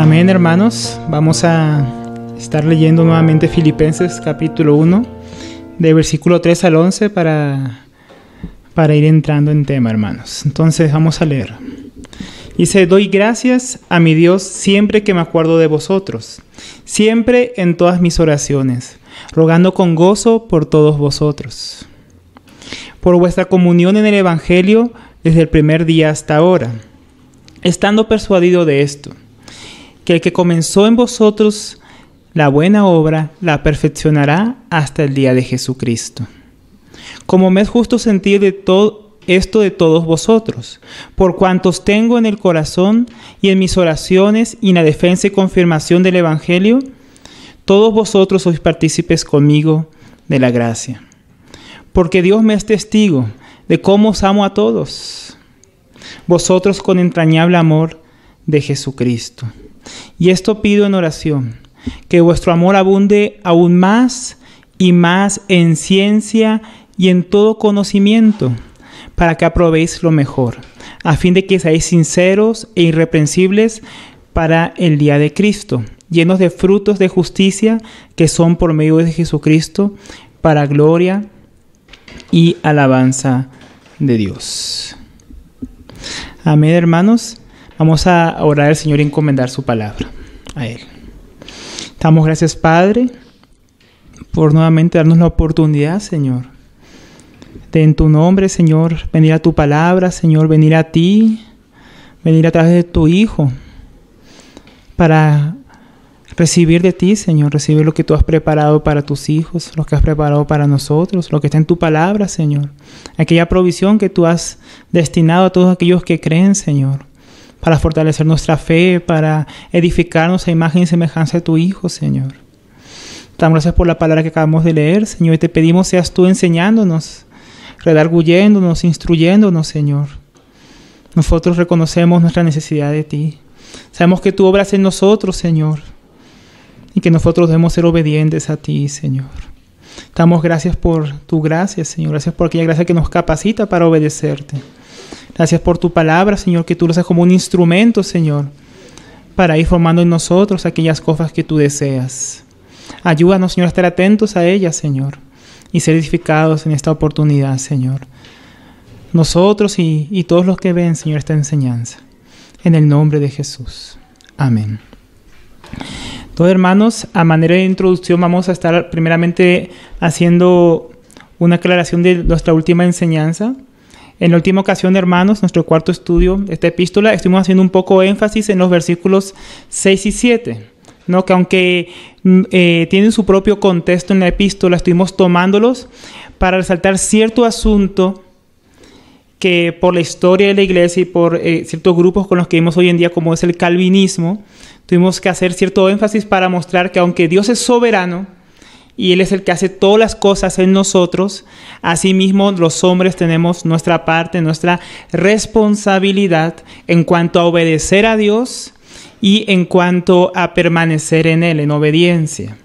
Amén, hermanos. Vamos a estar leyendo nuevamente Filipenses capítulo 1, de versículo 3 al 11 para ir entrando en tema, hermanos. Entonces vamos a leer. Dice: doy gracias a mi Dios siempre que me acuerdo de vosotros, siempre en todas mis oraciones, rogando con gozo por todos vosotros, por vuestra comunión en el Evangelio desde el primer día hasta ahora, estando persuadido de esto, que el que comenzó en vosotros la buena obra la perfeccionará hasta el día de Jesucristo. Como me es justo sentir de todo esto de todos vosotros, por cuantos tengo en el corazón y en mis oraciones y en la defensa y confirmación del Evangelio, todos vosotros sois partícipes conmigo de la gracia. Porque Dios me es testigo de cómo os amo a todos, vosotros con entrañable amor de Jesucristo. Y esto pido en oración, que vuestro amor abunde aún más y más en ciencia y en todo conocimiento, para que aprobéis lo mejor, a fin de que seáis sinceros e irreprensibles para el día de Cristo, llenos de frutos de justicia que son por medio de Jesucristo, para gloria y alabanza de Dios. Amén, hermanos. Vamos a orar al Señor y encomendar su palabra a Él. Damos gracias, Padre, por nuevamente darnos la oportunidad, Señor, de en tu nombre, Señor, venir a tu palabra, Señor, venir a ti, venir a través de tu Hijo, para recibir de ti, Señor, recibir lo que tú has preparado para tus hijos, lo que has preparado para nosotros, lo que está en tu palabra, Señor. Aquella provisión que tú has destinado a todos aquellos que creen, Señor, para fortalecer nuestra fe, para edificarnos a imagen y semejanza de tu Hijo, Señor. Damos gracias por la palabra que acabamos de leer, Señor, y te pedimos seas tú enseñándonos, redarguyéndonos, instruyéndonos, Señor. Nosotros reconocemos nuestra necesidad de ti. Sabemos que tú obras en nosotros, Señor, y que nosotros debemos ser obedientes a ti, Señor. Damos gracias por tu gracia, Señor. Gracias por aquella gracia que nos capacita para obedecerte. Gracias por tu palabra, Señor, que tú lo haces como un instrumento, Señor, para ir formando en nosotros aquellas cosas que tú deseas. Ayúdanos, Señor, a estar atentos a ellas, Señor, y ser edificados en esta oportunidad, Señor. Nosotros y todos los que ven, Señor, esta enseñanza. En el nombre de Jesús. Amén. Entonces, hermanos, a manera de introducción vamos a estar primeramente haciendo una aclaración de nuestra última enseñanza. En la última ocasión, hermanos, nuestro cuarto estudio de esta epístola, estuvimos haciendo un poco énfasis en los versículos 6 y 7, ¿no? Que aunque tienen su propio contexto en la epístola, estuvimos tomándolos para resaltar cierto asunto que por la historia de la iglesia y por ciertos grupos con los que vivimos hoy en día, como es el calvinismo, tuvimos que hacer cierto énfasis para mostrar que aunque Dios es soberano y Él es el que hace todas las cosas en nosotros, asimismo los hombres tenemos nuestra parte, nuestra responsabilidad en cuanto a obedecer a Dios y en cuanto a permanecer en Él, en obediencia.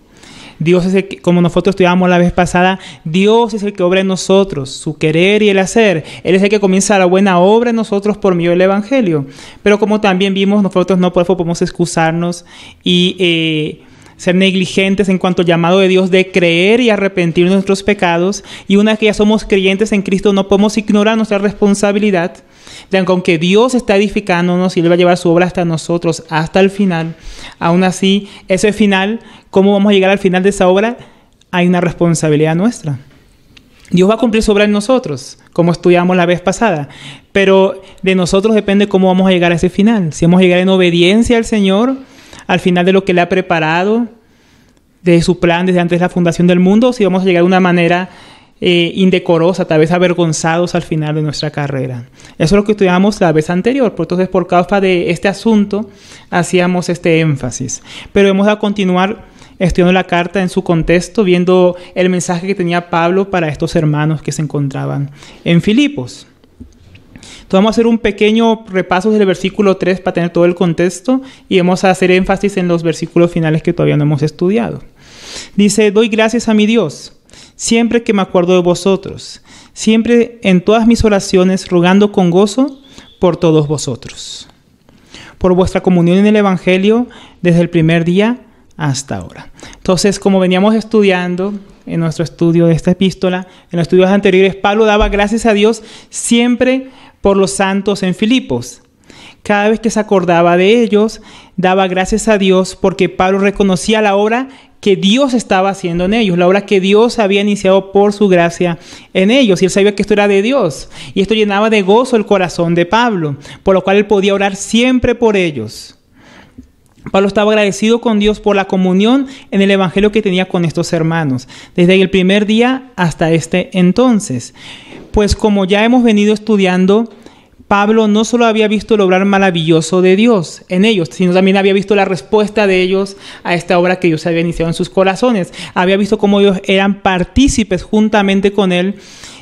Dios es el que, como nosotros estudiamos la vez pasada, Dios es el que obra en nosotros, su querer y el hacer. Él es el que comienza la buena obra en nosotros por medio del Evangelio. Pero como también vimos, nosotros no por eso podemos excusarnos y ser negligentes en cuanto al llamado de Dios de creer y arrepentir de nuestros pecados. Y una vez que ya somos creyentes en Cristo, no podemos ignorar nuestra responsabilidad de que aunque Dios está edificándonos y Él va a llevar su obra hasta nosotros, hasta el final, aún así, ese final, ¿cómo vamos a llegar al final de esa obra? Hay una responsabilidad nuestra. Dios va a cumplir su obra en nosotros, como estudiamos la vez pasada, pero de nosotros depende cómo vamos a llegar a ese final. Si vamos a llegar en obediencia al Señor, al final de lo que Él ha preparado, de su plan desde antes de la fundación del mundo, o si vamos a llegar de una manera indecorosa, tal vez avergonzados al final de nuestra carrera. Eso es lo que estudiamos la vez anterior. Entonces, por causa de este asunto, hacíamos este énfasis. Pero vamos a continuar estudiando la carta en su contexto, viendo el mensaje que tenía Pablo para estos hermanos que se encontraban en Filipos. Entonces, vamos a hacer un pequeño repaso del versículo 3 para tener todo el contexto y vamos a hacer énfasis en los versículos finales que todavía no hemos estudiado. Dice: doy gracias a mi Dios siempre que me acuerdo de vosotros, siempre en todas mis oraciones rogando con gozo por todos vosotros, por vuestra comunión en el Evangelio desde el primer día hasta ahora. Entonces, como veníamos estudiando en nuestro estudio de esta epístola, en los estudios anteriores, Pablo daba gracias a Dios siempre por los santos en Filipos. Cada vez que se acordaba de ellos, daba gracias a Dios porque Pablo reconocía la obra que Dios estaba haciendo en ellos, la obra que Dios había iniciado por su gracia en ellos. Y él sabía que esto era de Dios. Y esto llenaba de gozo el corazón de Pablo, por lo cual él podía orar siempre por ellos. Pablo estaba agradecido con Dios por la comunión en el Evangelio que tenía con estos hermanos, desde el primer día hasta este entonces. Pues como ya hemos venido estudiando, Pablo no solo había visto el obrar maravilloso de Dios en ellos, sino también había visto la respuesta de ellos a esta obra que Dios había iniciado en sus corazones. Había visto cómo ellos eran partícipes juntamente con él,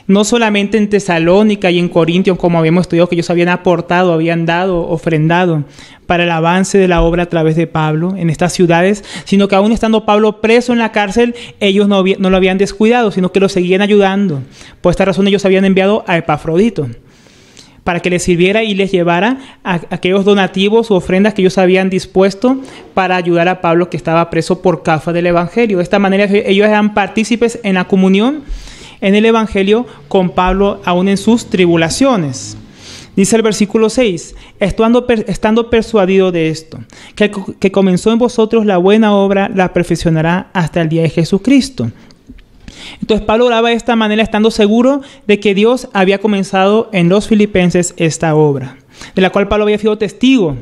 no solamente en Tesalónica y en Corintios, como habíamos estudiado, que ellos habían aportado, habían dado, ofrendado para el avance de la obra a través de Pablo en estas ciudades, sino que aún estando Pablo preso en la cárcel, ellos no lo habían descuidado, sino que lo seguían ayudando. Por esta razón ellos habían enviado a Epafrodito para que les sirviera y les llevara a aquellos donativos u ofrendas que ellos habían dispuesto para ayudar a Pablo, que estaba preso por causa del Evangelio. De esta manera ellos eran partícipes en la comunión en el Evangelio con Pablo, aún en sus tribulaciones. Dice el versículo 6, estando persuadido de esto, que comenzó en vosotros la buena obra, la perfeccionará hasta el día de Jesucristo. Entonces Pablo oraba de esta manera, estando seguro de que Dios había comenzado en los filipenses esta obra, de la cual Pablo había sido testigo.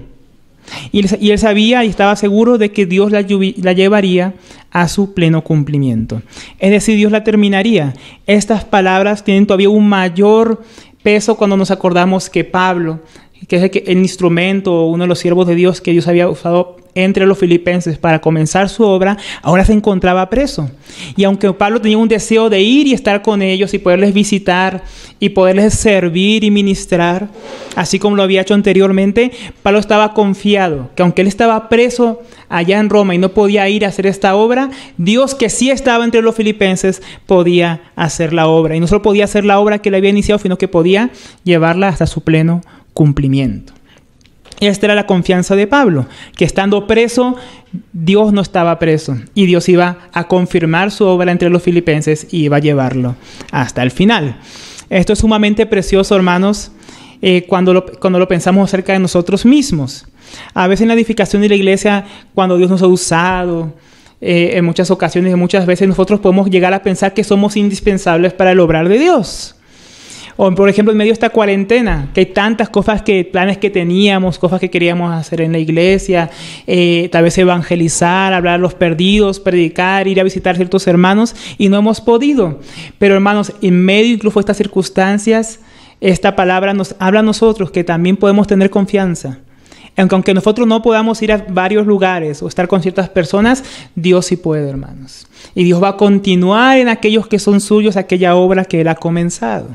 Y él sabía y estaba seguro de que Dios la llevaría a su pleno cumplimiento. Es decir, Dios la terminaría. Estas palabras tienen todavía un mayor peso cuando nos acordamos que Pablo, que es el instrumento, uno de los siervos de Dios que Dios había usado entre los filipenses para comenzar su obra, ahora se encontraba preso. Y aunque Pablo tenía un deseo de ir y estar con ellos y poderles visitar y poderles servir y ministrar, así como lo había hecho anteriormente, Pablo estaba confiado que aunque él estaba preso allá en Roma y no podía ir a hacer esta obra, Dios, que sí estaba entre los filipenses, podía hacer la obra. Y no solo podía hacer la obra que él había iniciado, sino que podía llevarla hasta su pleno cumplimiento. Esta era la confianza de Pablo, que estando preso, Dios no estaba preso y Dios iba a confirmar su obra entre los filipenses y iba a llevarlo hasta el final. Esto es sumamente precioso, hermanos, cuando lo pensamos acerca de nosotros mismos. A veces en la edificación de la iglesia, cuando Dios nos ha usado, en muchas ocasiones, muchas veces nosotros podemos llegar a pensar que somos indispensables para el obrar de Dios. O, por ejemplo, en medio de esta cuarentena, que hay tantas cosas, planes que teníamos, cosas que queríamos hacer en la iglesia, tal vez evangelizar, hablar a los perdidos, predicar, ir a visitar a ciertos hermanos, y no hemos podido. Pero, hermanos, en medio incluso de estas circunstancias, esta palabra nos habla a nosotros que también podemos tener confianza. Aunque nosotros no podamos ir a varios lugares o estar con ciertas personas, Dios sí puede, hermanos. Y Dios va a continuar en aquellos que son suyos, aquella obra que Él ha comenzado.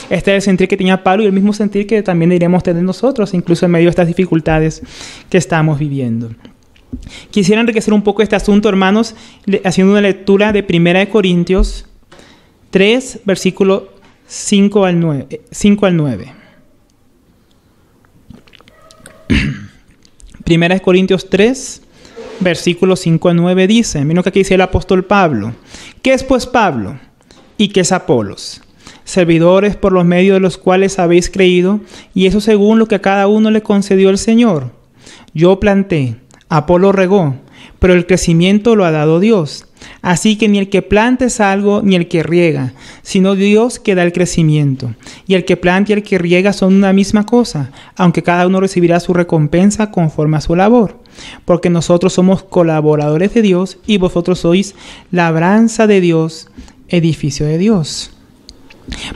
Este es el sentir que tenía Pablo y el mismo sentir que también deberíamos tener nosotros, incluso en medio de estas dificultades que estamos viviendo. Quisiera enriquecer un poco este asunto, hermanos, haciendo una lectura de 1 Corintios 3, versículo 5 al 9. 1 Corintios 3, versículos 5 al 9 dice, miren lo que aquí dice el apóstol Pablo. ¿Qué es pues Pablo? ¿Y qué es Apolos? Servidores por los medios de los cuales habéis creído, y eso según lo que a cada uno le concedió el Señor. Yo planté, Apolo regó, pero el crecimiento lo ha dado Dios. Así que ni el que planta es algo, ni el que riega, sino Dios que da el crecimiento. Y el que planta y el que riega son una misma cosa, aunque cada uno recibirá su recompensa conforme a su labor. Porque nosotros somos colaboradores de Dios, y vosotros sois labranza de Dios, edificio de Dios.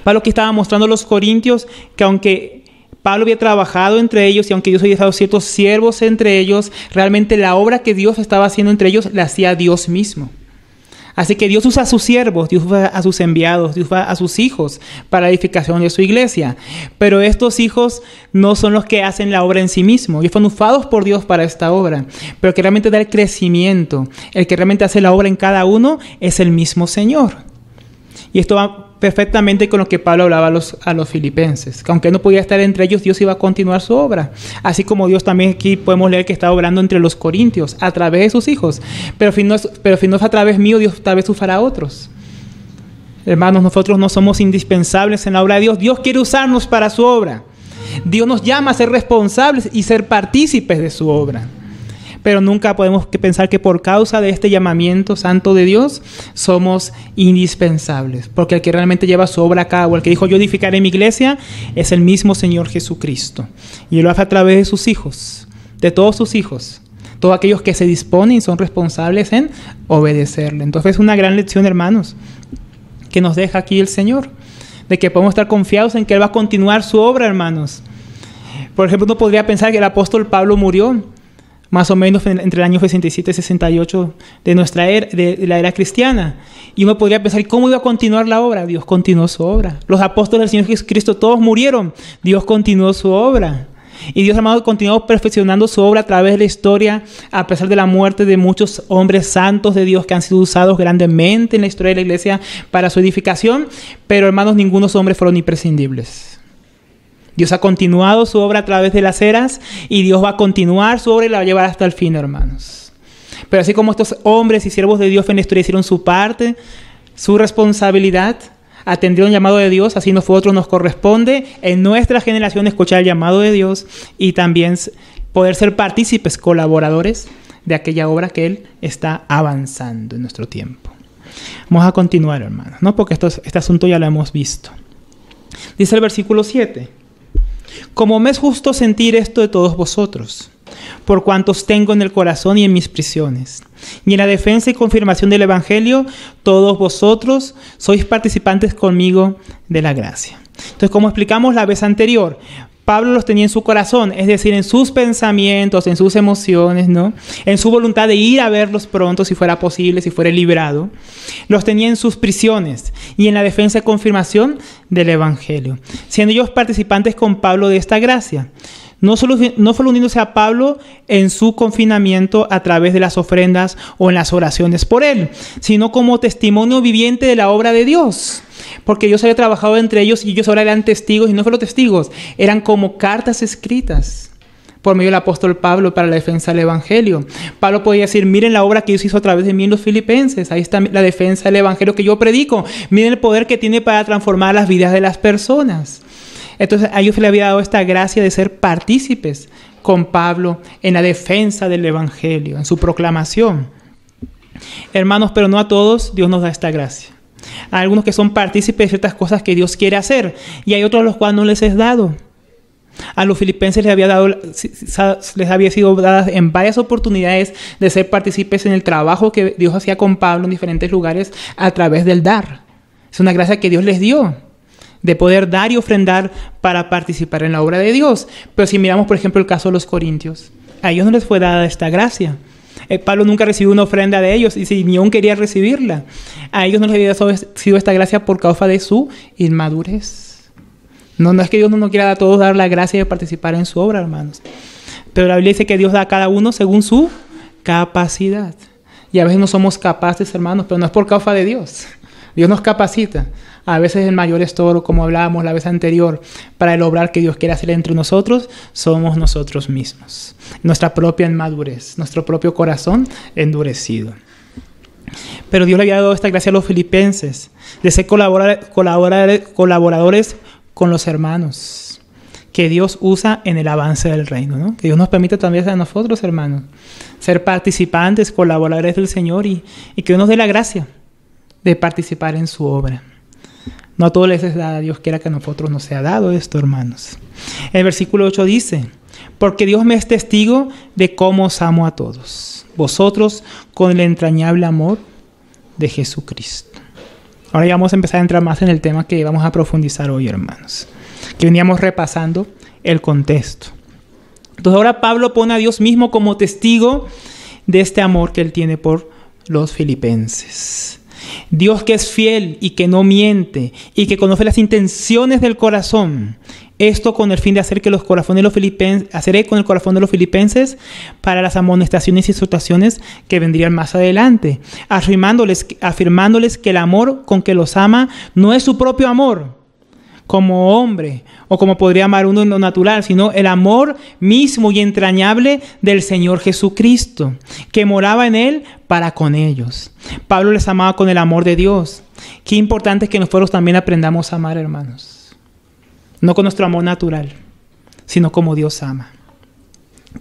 Pablo aquí estaba mostrando a los corintios que aunque Pablo había trabajado entre ellos y aunque Dios había dado ciertos siervos entre ellos, realmente la obra que Dios estaba haciendo entre ellos la hacía Dios mismo. Así que Dios usa a sus siervos, Dios usa a sus enviados, Dios usa a sus hijos para la edificación de su iglesia. Pero estos hijos no son los que hacen la obra en sí mismos. Ellos fueron usados por Dios para esta obra. Pero el que realmente da el crecimiento, el que realmente hace la obra en cada uno, es el mismo Señor. Y esto va perfectamente con lo que Pablo hablaba a los filipenses, que aunque no podía estar entre ellos, Dios iba a continuar su obra. Así como Dios también aquí podemos leer que está obrando entre los corintios a través de sus hijos. Pero si no es a través mío, Dios tal vez usará a otros. Hermanos, nosotros no somos indispensables en la obra de Dios. Dios quiere usarnos para su obra. Dios nos llama a ser responsables y ser partícipes de su obra. Pero nunca podemos pensar que por causa de este llamamiento santo de Dios somos indispensables. Porque el que realmente lleva su obra a cabo, el que dijo yo edificaré mi iglesia, es el mismo Señor Jesucristo. Y Él lo hace a través de sus hijos, de todos sus hijos. Todos aquellos que se disponen y son responsables en obedecerle. Entonces es una gran lección, hermanos, que nos deja aquí el Señor. De que podemos estar confiados en que Él va a continuar su obra, hermanos. Por ejemplo, uno podría pensar que el apóstol Pablo murió más o menos entre el año 67 y 68 de la era cristiana. Y uno podría pensar, ¿cómo iba a continuar la obra? Dios continuó su obra. Los apóstoles del Señor Jesucristo todos murieron. Dios continuó su obra. Y Dios, hermano, continuó perfeccionando su obra a través de la historia, a pesar de la muerte de muchos hombres santos de Dios que han sido usados grandemente en la historia de la iglesia para su edificación. Pero, hermanos, ninguno de esos hombres fueron imprescindibles. Dios ha continuado su obra a través de las eras y Dios va a continuar su obra y la va a llevar hasta el fin, hermanos. Pero así como estos hombres y siervos de Dios en la historia hicieron su parte, su responsabilidad, atendieron el llamado de Dios, así nosotros nos corresponde en nuestra generación escuchar el llamado de Dios y también poder ser partícipes, colaboradores de aquella obra que Él está avanzando en nuestro tiempo. Vamos a continuar, hermanos, ¿no? Porque este asunto ya lo hemos visto. Dice el versículo 7. Como me es justo sentir esto de todos vosotros, por cuantos tengo en el corazón y en mis prisiones, y en la defensa y confirmación del Evangelio, todos vosotros sois participantes conmigo de la gracia. Entonces, como explicamos la vez anterior, Pablo los tenía en su corazón, es decir, en sus pensamientos, en sus emociones, ¿no? En su voluntad de ir a verlos pronto, si fuera posible, si fuera librado. Los tenía en sus prisiones y en la defensa y confirmación del Evangelio, siendo ellos participantes con Pablo de esta gracia. No solo uniéndose a Pablo en su confinamiento a través de las ofrendas o en las oraciones por él, sino como testimonio viviente de la obra de Dios. Porque Dios había trabajado entre ellos y ellos ahora eran testigos, y no solo testigos, eran como cartas escritas por medio del apóstol Pablo para la defensa del Evangelio. Pablo podía decir, miren la obra que Dios hizo a través de mí en los filipenses, ahí está la defensa del Evangelio que yo predico, miren el poder que tiene para transformar las vidas de las personas. Entonces a ellos se le había dado esta gracia de ser partícipes con Pablo en la defensa del Evangelio, en su proclamación. Hermanos, pero no a todos Dios nos da esta gracia. Hay algunos que son partícipes de ciertas cosas que Dios quiere hacer y hay otros a los cuales no les es dado. A los filipenses les había sido dadas en varias oportunidades de ser partícipes en el trabajo que Dios hacía con Pablo en diferentes lugares a través del dar. Es una gracia que Dios les dio, de poder dar y ofrendar para participar en la obra de Dios. Pero si miramos, por ejemplo, el caso de los corintios, a ellos no les fue dada esta gracia. Pablo nunca recibió una ofrenda de ellos y si ni aún quería recibirla. A ellos no les había sido esta gracia por causa de su inmadurez. No es que Dios no nos quiera a todos dar la gracia de participar en su obra, hermanos. Pero la Biblia dice que Dios da a cada uno según su capacidad. Y a veces no somos capaces, hermanos, pero no es por causa de Dios. Dios nos capacita. A veces el mayor estorbo, como hablábamos la vez anterior, para el obrar que Dios quiere hacer entre nosotros, somos nosotros mismos. Nuestra propia inmadurez, nuestro propio corazón endurecido. Pero Dios le había dado esta gracia a los filipenses, de ser colaboradores con los hermanos, que Dios usa en el avance del reino, ¿no? Que Dios nos permite también a nosotros, hermanos, ser participantes, colaboradores del Señor y que Dios nos dé la gracia de participar en su obra. No a todos les es dada, Dios quiera que a nosotros nos sea dado esto, hermanos. El versículo 8 dice, porque Dios me es testigo de cómo os amo a todos, vosotros con el entrañable amor de Jesucristo. Ahora ya vamos a empezar a entrar más en el tema que vamos a profundizar hoy, hermanos, que veníamos repasando el contexto. Entonces ahora Pablo pone a Dios mismo como testigo de este amor que él tiene por los filipenses. Dios que es fiel y que no miente y que conoce las intenciones del corazón, Esto con el fin de hacer que los corazones de los filipenses, hacer eco en el corazón de los filipenses para las amonestaciones y exhortaciones que vendrían más adelante, afirmándoles que el amor con que los ama no es su propio amor como hombre o como podría amar uno en lo natural, sino el amor mismo y entrañable del Señor Jesucristo, que moraba en él para con ellos. Pablo les amaba con el amor de Dios. Qué importante es que nosotros también aprendamos a amar, hermanos. No con nuestro amor natural, sino como Dios ama.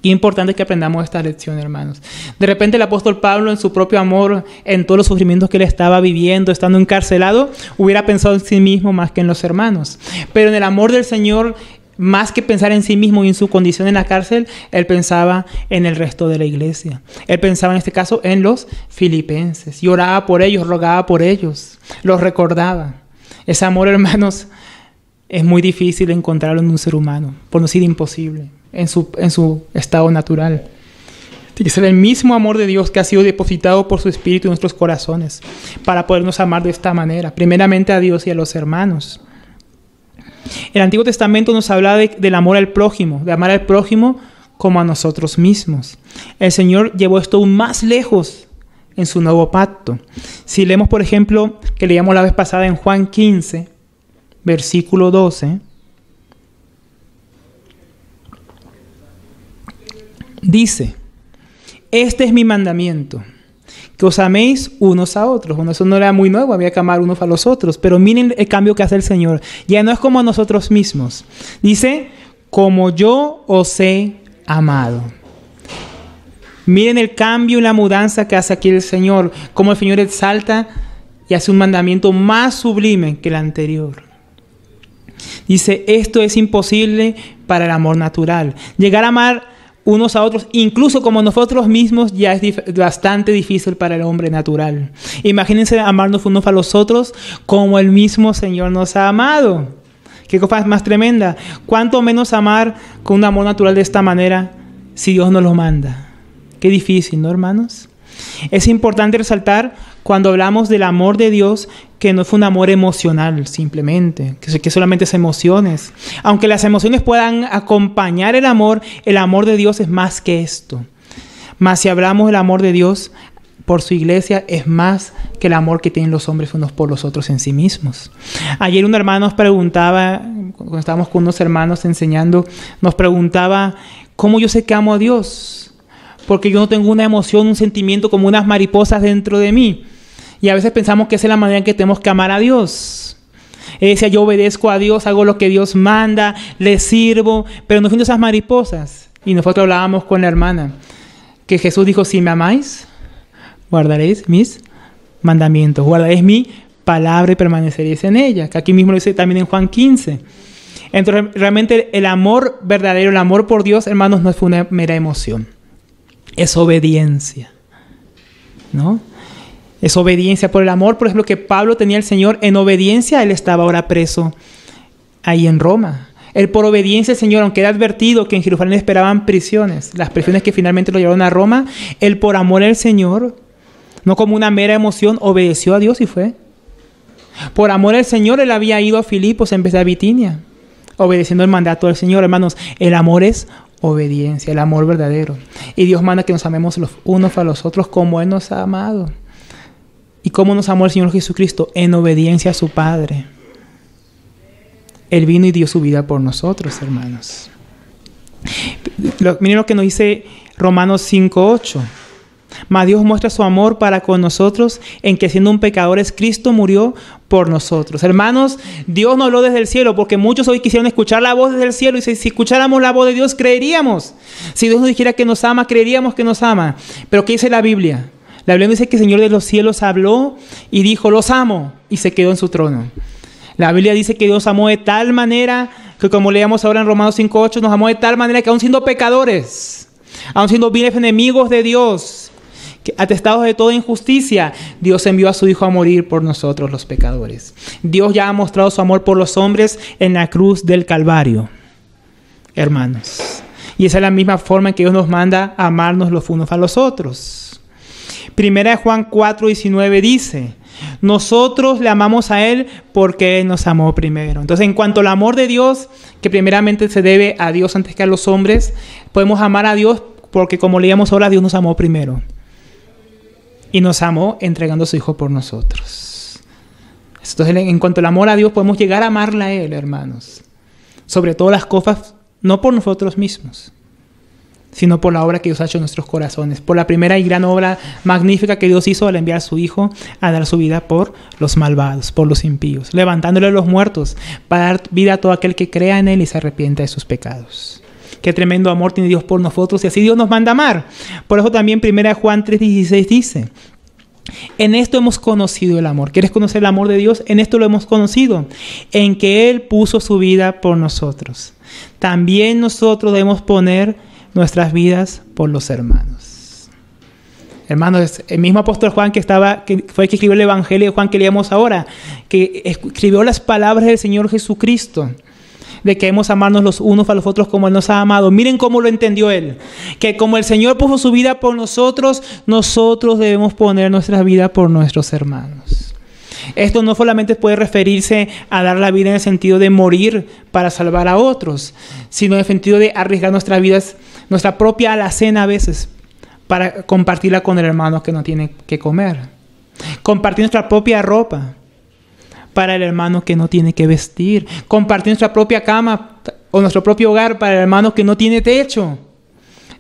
Qué importante que aprendamos esta lección, hermanos. De repente el apóstol Pablo, en su propio amor, en todos los sufrimientos que él estaba viviendo, estando encarcelado, hubiera pensado en sí mismo más que en los hermanos. Pero en el amor del Señor, más que pensar en sí mismo y en su condición en la cárcel, él pensaba en el resto de la iglesia. Él pensaba en este caso en los filipenses. Y oraba por ellos, rogaba por ellos, los recordaba. Ese amor, hermanos, es muy difícil encontrarlo en un ser humano, por no decir imposible, en su estado natural. Tiene que ser el mismo amor de Dios que ha sido depositado por su Espíritu en nuestros corazones para podernos amar de esta manera, primeramente a Dios y a los hermanos. El Antiguo Testamento nos habla del amor al prójimo, de amar al prójimo como a nosotros mismos. El Señor llevó esto aún más lejos en su nuevo pacto. Si leemos, por ejemplo, que leíamos la vez pasada en Juan 15, versículo 12, dice: este es mi mandamiento, que os améis unos a otros. Bueno, eso no era muy nuevo, había que amar unos a los otros, pero miren el cambio que hace el Señor. Ya no es como a nosotros mismos. Dice: como yo os he amado. Miren el cambio y la mudanza que hace aquí el Señor, como el Señor exalta y hace un mandamiento más sublime que el anterior. Dice: esto es imposible para el amor natural. Llegar a amar unos a otros, incluso como nosotros mismos, ya es bastante difícil para el hombre natural. Imagínense amarnos unos a los otros como el mismo Señor nos ha amado. Qué cosa más tremenda. ¿Cuánto menos amar con un amor natural de esta manera si Dios nos lo manda? Qué difícil, ¿no, hermanos? Es importante resaltar cuando hablamos del amor de Dios que no es un amor emocional simplemente, que solamente es emociones. Aunque las emociones puedan acompañar el amor de Dios es más que esto. Mas si hablamos del amor de Dios por su iglesia, es más que el amor que tienen los hombres unos por los otros en sí mismos. Ayer un hermano nos preguntaba, cuando estábamos con unos hermanos enseñando, nos preguntaba: ¿cómo yo sé que amo a Dios? Porque yo no tengo una emoción, un sentimiento como unas mariposas dentro de mí. Y a veces pensamos que esa es la manera en que tenemos que amar a Dios. Él decía: yo obedezco a Dios, hago lo que Dios manda, le sirvo, pero no siento esas mariposas. Y nosotros hablábamos con la hermana, que Jesús dijo: si me amáis, guardaréis mis mandamientos, guardaréis mi palabra y permaneceréis en ella. Que aquí mismo lo dice también en Juan 15. Entonces, realmente el amor verdadero, el amor por Dios, hermanos, no es una mera emoción. Es obediencia, ¿no? Es obediencia por el amor, por ejemplo, que Pablo tenía al Señor. En obediencia, él estaba ahora preso ahí en Roma. Él por obediencia al Señor, aunque era advertido que en Jerusalén esperaban prisiones, las prisiones que finalmente lo llevaron a Roma, él por amor al Señor, no como una mera emoción, obedeció a Dios y fue. Por amor al Señor, él había ido a Filipos en vez de a Bitinia, obedeciendo el mandato del Señor. Hermanos, el amor es obediencia, el amor verdadero. Y Dios manda que nos amemos los unos a los otros como Él nos ha amado. ¿Y cómo nos amó el Señor Jesucristo? En obediencia a su Padre. Él vino y dio su vida por nosotros, hermanos. Miren lo que nos dice Romanos 5:8. Mas Dios muestra su amor para con nosotros en que siendo un pecadores Cristo murió por nosotros. Hermanos, Dios nos habló desde el cielo, porque muchos hoy quisieron escuchar la voz desde el cielo, y si escucháramos la voz de Dios creeríamos. Si Dios nos dijera que nos ama, creeríamos que nos ama. Pero ¿qué dice la Biblia? La Biblia dice que el Señor de los cielos habló y dijo: los amo, y se quedó en su trono. La Biblia dice que Dios amó de tal manera que, como leíamos ahora en Romanos 5:8, nos amó de tal manera que aun siendo pecadores, aun siendo viles enemigos de Dios, atestados de toda injusticia, Dios envió a su Hijo a morir por nosotros los pecadores. Dios ya ha mostrado su amor por los hombres en la cruz del Calvario, hermanos. Y esa es la misma forma en que Dios nos manda a amarnos los unos a los otros. Primera de Juan 4:19 dice: Nosotros le amamos a Él porque Él nos amó primero. Entonces, en cuanto al amor de Dios, que primeramente se debe a Dios antes que a los hombres, podemos amar a Dios porque, como leíamos ahora, Dios nos amó primero. Y nos amó entregando a su Hijo por nosotros. Entonces, en cuanto al amor a Dios, podemos llegar a amarle a Él, hermanos. Sobre todas las cosas, no por nosotros mismos, sino por la obra que Dios ha hecho en nuestros corazones, por la primera y gran obra magnífica que Dios hizo al enviar a su Hijo a dar su vida por los malvados, por los impíos, levantándole a los muertos para dar vida a todo aquel que crea en Él y se arrepienta de sus pecados. Qué tremendo amor tiene Dios por nosotros, y así Dios nos manda amar. Por eso también 1 Juan 3:16 dice: en esto hemos conocido el amor. ¿Quieres conocer el amor de Dios? En esto lo hemos conocido, en que Él puso su vida por nosotros. También nosotros debemos poner nuestras vidas por los hermanos. Hermanos, el mismo apóstol Juan que fue el que escribió el Evangelio de Juan que leíamos ahora, que escribió las palabras del Señor Jesucristo, de que debemos amarnos los unos a los otros como Él nos ha amado. Miren cómo lo entendió Él, que como el Señor puso su vida por nosotros, nosotros debemos poner nuestra vida por nuestros hermanos. Esto no solamente puede referirse a dar la vida en el sentido de morir para salvar a otros, sino en el sentido de arriesgar nuestras vidas, nuestra propia alacena a veces, para compartirla con el hermano que no tiene que comer. Compartir nuestra propia ropa para el hermano que no tiene que vestir. Compartir nuestra propia cama o nuestro propio hogar para el hermano que no tiene techo.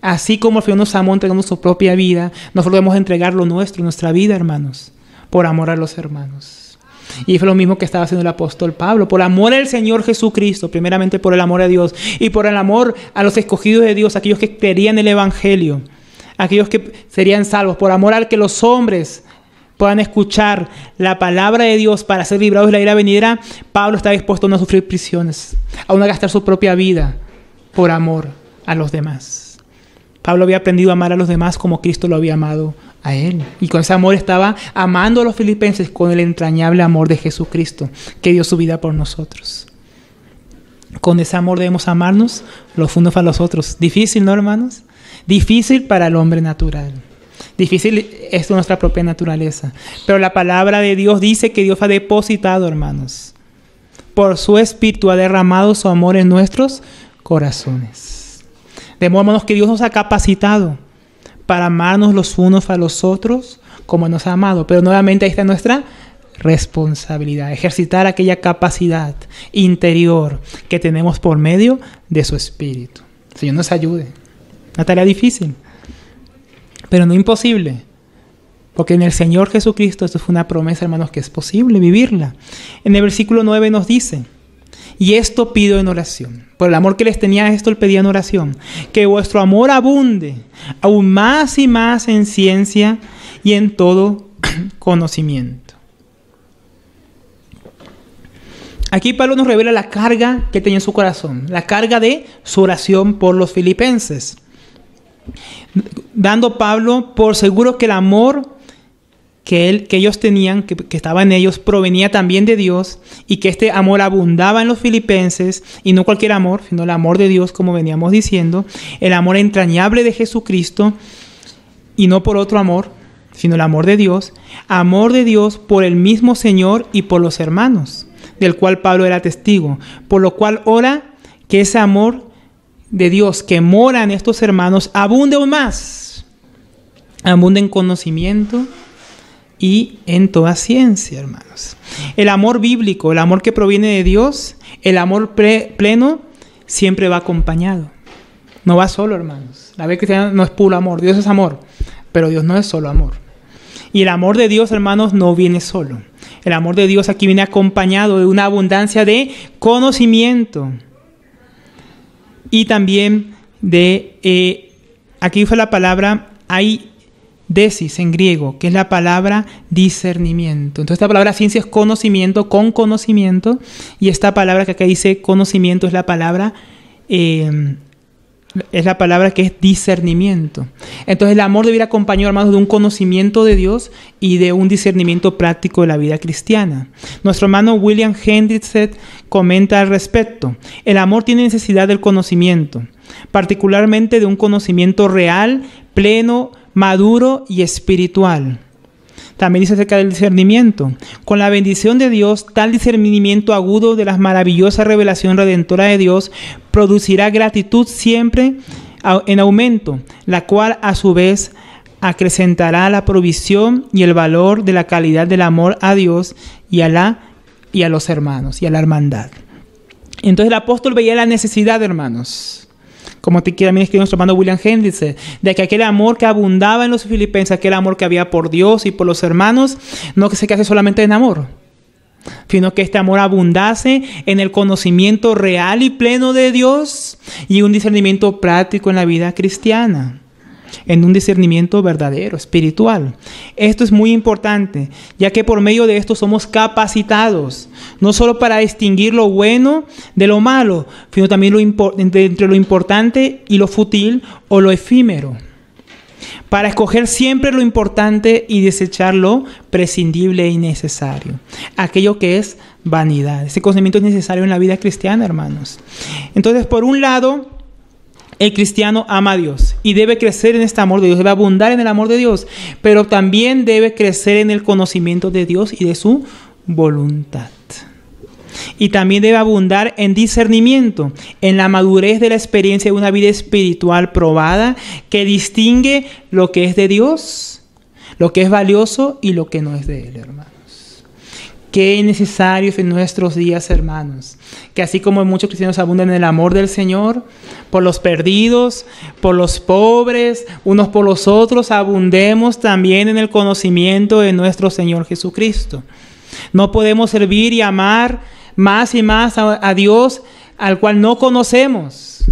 Así como el Señor nos amó entregando su propia vida, nosotros debemos entregar lo nuestro, nuestra vida, hermanos, por amor a los hermanos. Y fue lo mismo que estaba haciendo el apóstol Pablo, por amor al Señor Jesucristo, primeramente por el amor a Dios y por el amor a los escogidos de Dios, aquellos que creerían el Evangelio, aquellos que serían salvos, por amor al que los hombres puedan escuchar la palabra de Dios para ser librados de la ira venidera. Pablo está dispuesto a no sufrir prisiones, a no gastar su propia vida por amor a los demás. Pablo había aprendido a amar a los demás como Cristo lo había amado a él. Y con ese amor estaba amando a los filipenses con el entrañable amor de Jesucristo, que dio su vida por nosotros. Con ese amor debemos amarnos los unos a los otros. Difícil, ¿no, hermanos? Difícil para el hombre natural. Difícil es nuestra propia naturaleza. Pero la palabra de Dios dice que Dios ha depositado, hermanos, por su Espíritu ha derramado su amor en nuestros corazones. De modo, hermanos, que Dios nos ha capacitado para amarnos los unos a los otros como nos ha amado. Pero nuevamente ahí está nuestra responsabilidad, ejercitar aquella capacidad interior que tenemos por medio de su Espíritu. El Señor nos ayude. Una tarea difícil, pero no imposible, porque en el Señor Jesucristo esto fue una promesa, hermanos, que es posible vivirla. En el versículo 9 nos dice: y esto pido en oración. Por el amor que les tenía, esto le pedía en oración: que vuestro amor abunde aún más y más en ciencia y en todo conocimiento. Aquí Pablo nos revela la carga que tenía en su corazón, la carga de su oración por los filipenses, dando Pablo por seguro que el amor que ellos tenían, que estaba en ellos, provenía también de Dios, y que este amor abundaba en los filipenses, y no cualquier amor, sino el amor de Dios, como veníamos diciendo, el amor entrañable de Jesucristo, y no por otro amor, sino el amor de Dios por el mismo Señor y por los hermanos, del cual Pablo era testigo, por lo cual ora que ese amor de Dios que mora en estos hermanos abunde aún más, abunde en conocimiento y en toda ciencia, hermanos. El amor bíblico, el amor que proviene de Dios, el amor pleno, siempre va acompañado. No va solo, hermanos. La vida cristiana no es puro amor. Dios es amor, pero Dios no es solo amor. Y el amor de Dios, hermanos, no viene solo. El amor de Dios aquí viene acompañado de una abundancia de conocimiento. Y también aquí fue la palabra aidesis en griego, que es la palabra discernimiento. Entonces esta palabra ciencia es conocimiento, con conocimiento, y esta palabra que acá dice conocimiento es la palabra que es discernimiento. Entonces el amor debe ir acompañado, hermanos, de un conocimiento de Dios y de un discernimiento práctico de la vida cristiana. Nuestro hermano William Hendrickson comenta al respecto: el amor tiene necesidad del conocimiento, particularmente de un conocimiento real, pleno, maduro y espiritual. también dice acerca del discernimiento. Con la bendición de Dios, tal discernimiento agudo de la maravillosa revelación redentora de Dios producirá gratitud siempre en aumento, la cual a su vez acrecentará la provisión y el valor de la calidad del amor a Dios y a los hermanos y a la hermandad. Entonces el apóstol veía la necesidad, hermanos, como también escribió nuestro hermano William Hendrickson, de que aquel amor que abundaba en los filipenses, aquel amor que había por Dios y por los hermanos, no que se quedase solamente en amor, sino que este amor abundase en el conocimiento real y pleno de Dios y un discernimiento práctico en la vida cristiana, en un discernimiento verdadero, espiritual. Esto es muy importante, ya que por medio de esto somos capacitados, no solo para distinguir lo bueno de lo malo, sino también entre lo importante y lo fútil o lo efímero, para escoger siempre lo importante y desechar lo prescindible e innecesario, aquello que es vanidad. Ese conocimiento es necesario en la vida cristiana, hermanos. Entonces, por un lado, el cristiano ama a Dios y debe crecer en este amor de Dios, debe abundar en el amor de Dios, pero también debe crecer en el conocimiento de Dios y de su voluntad. Y también debe abundar en discernimiento, en la madurez de la experiencia de una vida espiritual probada que distingue lo que es de Dios, lo que es valioso y lo que no es de Él, hermanos. Qué necesario es en nuestros días, hermanos, que así como muchos cristianos abundan en el amor del Señor, por los perdidos, por los pobres, unos por los otros, abundemos también en el conocimiento de nuestro Señor Jesucristo. No podemos servir y amar más y más a Dios al cual no conocemos,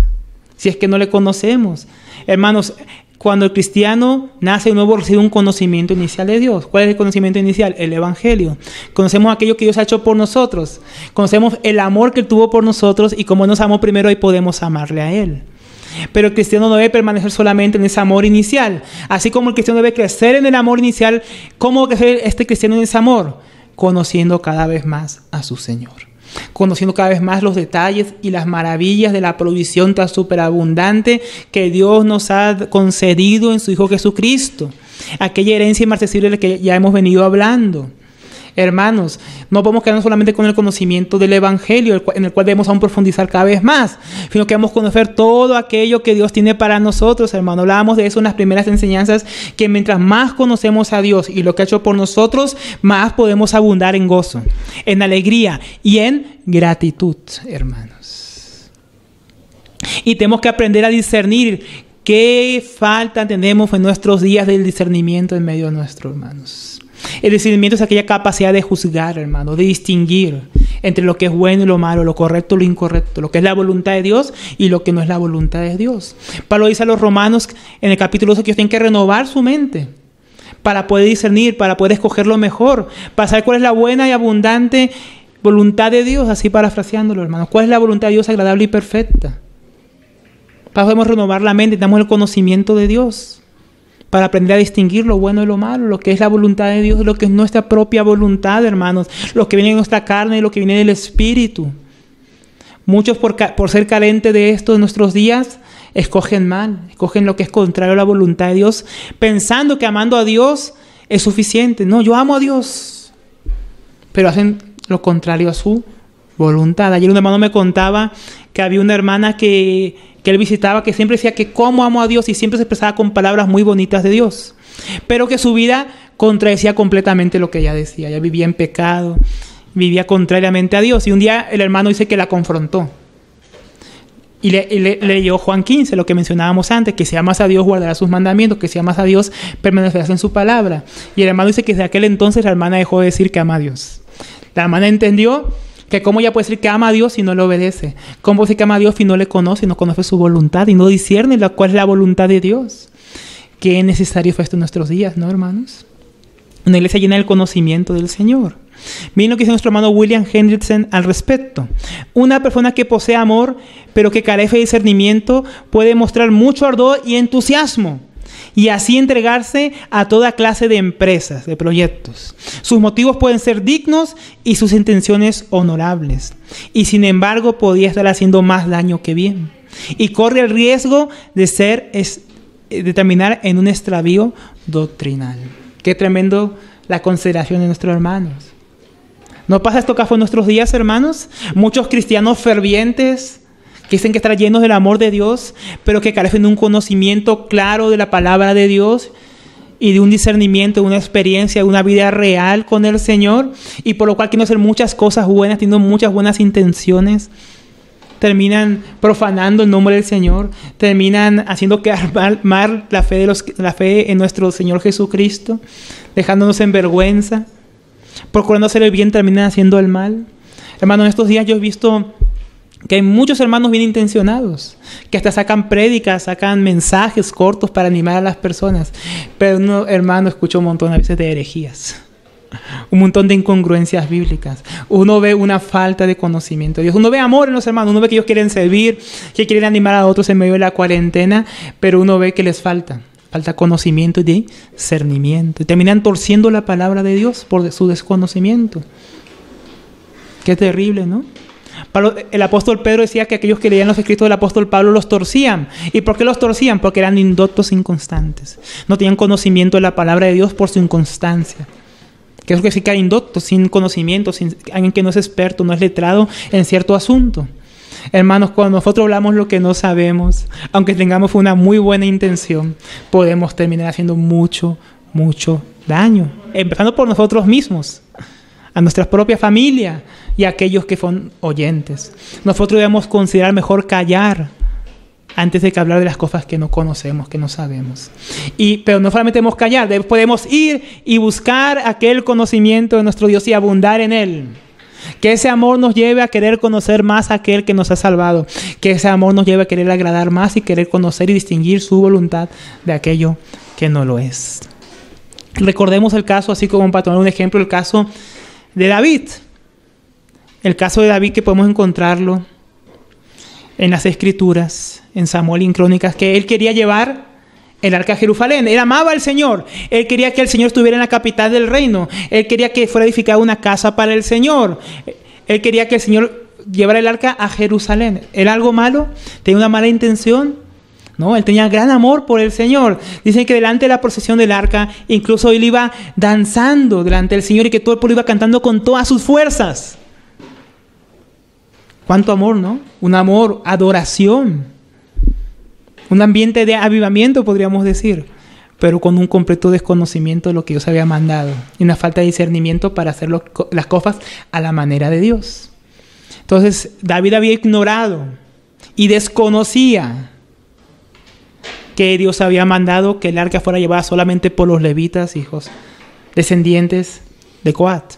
si es que no le conocemos. Hermanos, cuando el cristiano nace de nuevo, recibe un conocimiento inicial de Dios. ¿Cuál es el conocimiento inicial? El Evangelio. Conocemos aquello que Dios ha hecho por nosotros. Conocemos el amor que Él tuvo por nosotros y como nos amó primero, ahí podemos amarle a Él. Pero el cristiano no debe permanecer solamente en ese amor inicial. Así como el cristiano debe crecer en el amor inicial, ¿cómo crecer este cristiano en ese amor? Conociendo cada vez más a su Señor. Conociendo cada vez más los detalles y las maravillas de la provisión tan superabundante que Dios nos ha concedido en su Hijo Jesucristo. Aquella herencia inmarcesible de la que ya hemos venido hablando. Hermanos, no podemos quedarnos solamente con el conocimiento del Evangelio, en el cual debemos aún profundizar cada vez más, sino que debemos conocer todo aquello que Dios tiene para nosotros, hermanos. Hablábamos de eso en las primeras enseñanzas, que mientras más conocemos a Dios y lo que ha hecho por nosotros, más podemos abundar en gozo, en alegría y en gratitud, hermanos. Y tenemos que aprender a discernir qué falta tenemos en nuestros días del discernimiento en medio de nuestros hermanos. El discernimiento es aquella capacidad de juzgar, hermano, de distinguir entre lo que es bueno y lo malo, lo correcto y lo incorrecto, lo que es la voluntad de Dios y lo que no es la voluntad de Dios. Pablo dice a los romanos en el capítulo 12 que ellos tienen que renovar su mente para poder discernir, para poder escoger lo mejor, para saber cuál es la buena y abundante voluntad de Dios, así parafraseándolo, hermano. ¿Cuál es la voluntad de Dios agradable y perfecta? Podemos renovar la mente, damos el conocimiento de Dios, para aprender a distinguir lo bueno y lo malo, lo que es la voluntad de Dios, lo que es nuestra propia voluntad, hermanos, lo que viene de nuestra carne y lo que viene del Espíritu. Muchos por ser carentes de esto en nuestros días, escogen mal, escogen lo que es contrario a la voluntad de Dios, pensando que amando a Dios es suficiente. No, yo amo a Dios, pero hacen lo contrario a su voluntad. Ayer un hermano me contaba que había una hermana que él visitaba, que siempre decía que cómo amo a Dios y siempre se expresaba con palabras muy bonitas de Dios, pero que su vida contradecía completamente lo que ella decía. Ella vivía en pecado, vivía contrariamente a Dios, y un día el hermano dice que la confrontó y le leyó Juan 15, lo que mencionábamos antes, que si amas a Dios guardarás sus mandamientos, que si amas a Dios permanecerás en su palabra. Y el hermano dice que desde aquel entonces la hermana dejó de decir que ama a Dios. La hermana entendió que cómo ella puede decir que ama a Dios si no le obedece. Cómo puede decir que ama a Dios si no le conoce, no conoce su voluntad y no discierne cuál es la voluntad de Dios. Qué necesario fue esto en nuestros días, ¿no, hermanos? Una iglesia llena del conocimiento del Señor. Miren lo que dice nuestro hermano William Hendrickson al respecto. Una persona que posee amor, pero que carece de discernimiento, puede mostrar mucho ardor y entusiasmo, y así entregarse a toda clase de empresas, de proyectos. Sus motivos pueden ser dignos y sus intenciones honorables. Y sin embargo, podría estar haciendo más daño que bien. Y corre el riesgo de terminar en un extravío doctrinal. Qué tremendo la consideración de nuestros hermanos. ¿No pasa esto acá en nuestros días, hermanos? Muchos cristianos fervientes que dicen que están llenos del amor de Dios, pero que carecen de un conocimiento claro de la palabra de Dios y de un discernimiento, de una experiencia, de una vida real con el Señor, y por lo cual quieren hacer muchas cosas buenas, teniendo muchas buenas intenciones, terminan profanando el nombre del Señor, terminan haciendo quedar mal la fe en nuestro Señor Jesucristo, dejándonos en vergüenza, procurando hacer el bien, terminan haciendo el mal. Hermanos, en estos días yo he visto que hay muchos hermanos bien intencionados, que hasta sacan prédicas, sacan mensajes cortos para animar a las personas, pero uno, hermano, escucha un montón a veces de herejías, un montón de incongruencias bíblicas. Uno ve una falta de conocimiento de Dios. Uno ve amor en los hermanos, uno ve que ellos quieren servir, que quieren animar a otros en medio de la cuarentena, pero uno ve que les falta conocimiento y discernimiento, y terminan torciendo la palabra de Dios por su desconocimiento. Qué terrible, ¿no? El apóstol Pedro decía que aquellos que leían los escritos del apóstol Pablo los torcían. ¿Y por qué los torcían? Porque eran indoctos, inconstantes. No tenían conocimiento de la palabra de Dios por su inconstancia. ¿Qué es lo que significa indocto? Sin conocimiento, sin alguien que no es experto, no es letrado en cierto asunto. Hermanos, cuando nosotros hablamos lo que no sabemos, aunque tengamos una muy buena intención, podemos terminar haciendo mucho daño. Empezando por nosotros mismos, a nuestra propia familia y a aquellos que son oyentes. Nosotros debemos considerar mejor callar antes de que hablar de las cosas que no conocemos, que no sabemos. Pero no solamente debemos callar, podemos ir y buscar aquel conocimiento de nuestro Dios y abundar en Él. Que ese amor nos lleve a querer conocer más a aquel que nos ha salvado. Que ese amor nos lleve a querer agradar más y querer conocer y distinguir su voluntad de aquello que no lo es. Recordemos el caso, así como para tomar un ejemplo, el caso de David. El caso de David, que podemos encontrarlo en las Escrituras, en Samuel y en Crónicas, que él quería llevar el arca a Jerusalén. Él amaba al Señor. Él quería que el Señor estuviera en la capital del reino. Él quería que fuera edificada una casa para el Señor. Él quería que el Señor llevara el arca a Jerusalén. ¿Era algo malo? ¿Tenía una mala intención? No, él tenía gran amor por el Señor. Dicen que delante de la procesión del arca, incluso él iba danzando delante del Señor y que todo el pueblo iba cantando con todas sus fuerzas. ¿Cuánto amor, no? Un amor, adoración. Un ambiente de avivamiento, podríamos decir, pero con un completo desconocimiento de lo que Dios había mandado y una falta de discernimiento para hacer las cosas a la manera de Dios. Entonces, David había ignorado y desconocía que Dios había mandado que el arca fuera llevada solamente por los levitas, hijos descendientes de Coat.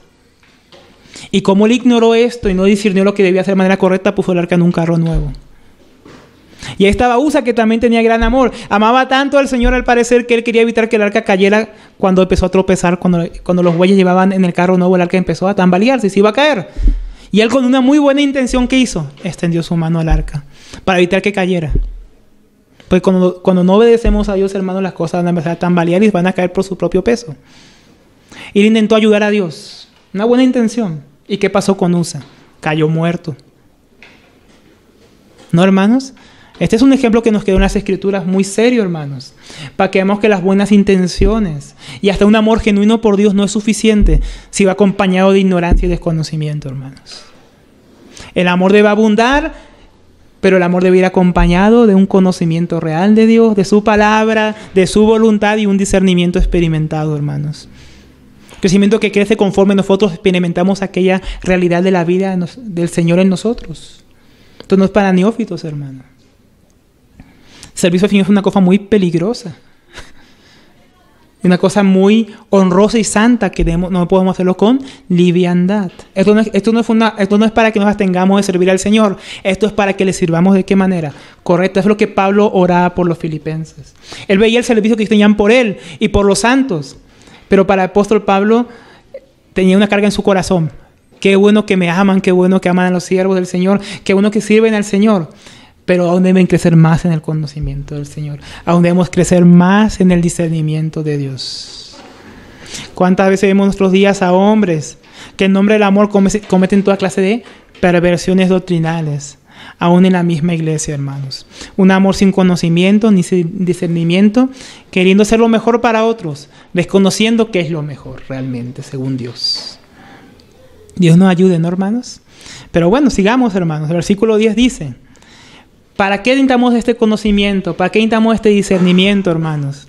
Y como él ignoró esto y no discernió lo que debía hacer de manera correcta, puso el arca en un carro nuevo. Y ahí estaba Usa, que también tenía gran amor. Amaba tanto al Señor, al parecer, que él quería evitar que el arca cayera cuando empezó a tropezar. Cuando los bueyes llevaban en el carro nuevo, el arca empezó a tambalearse y se iba a caer. Y él, con una muy buena intención, ¿qué hizo? Extendió su mano al arca para evitar que cayera. Pues cuando no obedecemos a Dios, hermanos, las cosas van a empezar a tambalear y van a caer por su propio peso. Y él intentó ayudar a Dios. Una buena intención. ¿Y qué pasó con Usa? Cayó muerto. ¿No, hermanos? Este es un ejemplo que nos quedó en las Escrituras muy serio, hermanos, para que veamos que las buenas intenciones y hasta un amor genuino por Dios no es suficiente si va acompañado de ignorancia y desconocimiento, hermanos. El amor debe abundar, pero el amor debe ir acompañado de un conocimiento real de Dios, de su palabra, de su voluntad y un discernimiento experimentado, hermanos. Crecimiento que crece conforme nosotros experimentamos aquella realidad de la vida del Señor en nosotros. Esto no es para neófitos, hermanos. El servicio al Señor es una cosa muy peligrosa. Una cosa muy honrosa y santa que no podemos hacerlo con liviandad. Esto no es para que nos abstengamos de servir al Señor. Esto es para que le sirvamos de qué manera. Correcto, es lo que Pablo oraba por los filipenses. Él veía el servicio que tenían por él y por los santos. Pero para el apóstol Pablo tenía una carga en su corazón. Qué bueno que me aman, qué bueno que aman a los siervos del Señor, qué bueno que sirven al Señor. Pero aún deben crecer más en el conocimiento del Señor. Aún debemos crecer más en el discernimiento de Dios. ¿Cuántas veces vemos en nuestros días a hombres que en nombre del amor cometen toda clase de perversiones doctrinales? aún en la misma iglesia, hermanos. Un amor sin conocimiento ni sin discernimiento, queriendo ser lo mejor para otros, desconociendo qué es lo mejor realmente, según Dios. Dios nos ayude, ¿no, hermanos? Pero bueno, sigamos, hermanos. El versículo 10 dice, ¿para qué necesitamos este conocimiento? ¿Para qué necesitamos este discernimiento, hermanos?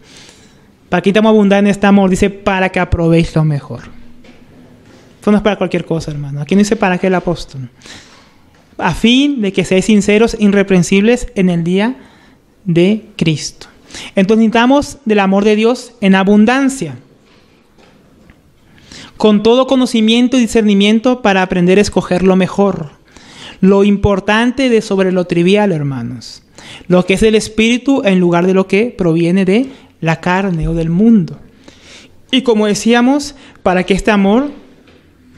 ¿Para qué necesitamos abundar en este amor? Dice, para que aprobéis lo mejor. Esto no es para cualquier cosa, hermano. Aquí no dice para qué el apóstol. A fin de que seáis sinceros, irreprensibles en el día de Cristo. Entonces necesitamos del amor de Dios en abundancia, con todo conocimiento y discernimiento para aprender a escoger lo mejor, lo importante de sobre lo trivial, hermanos, lo que es del espíritu en lugar de lo que proviene de la carne o del mundo. Y como decíamos, para que este amor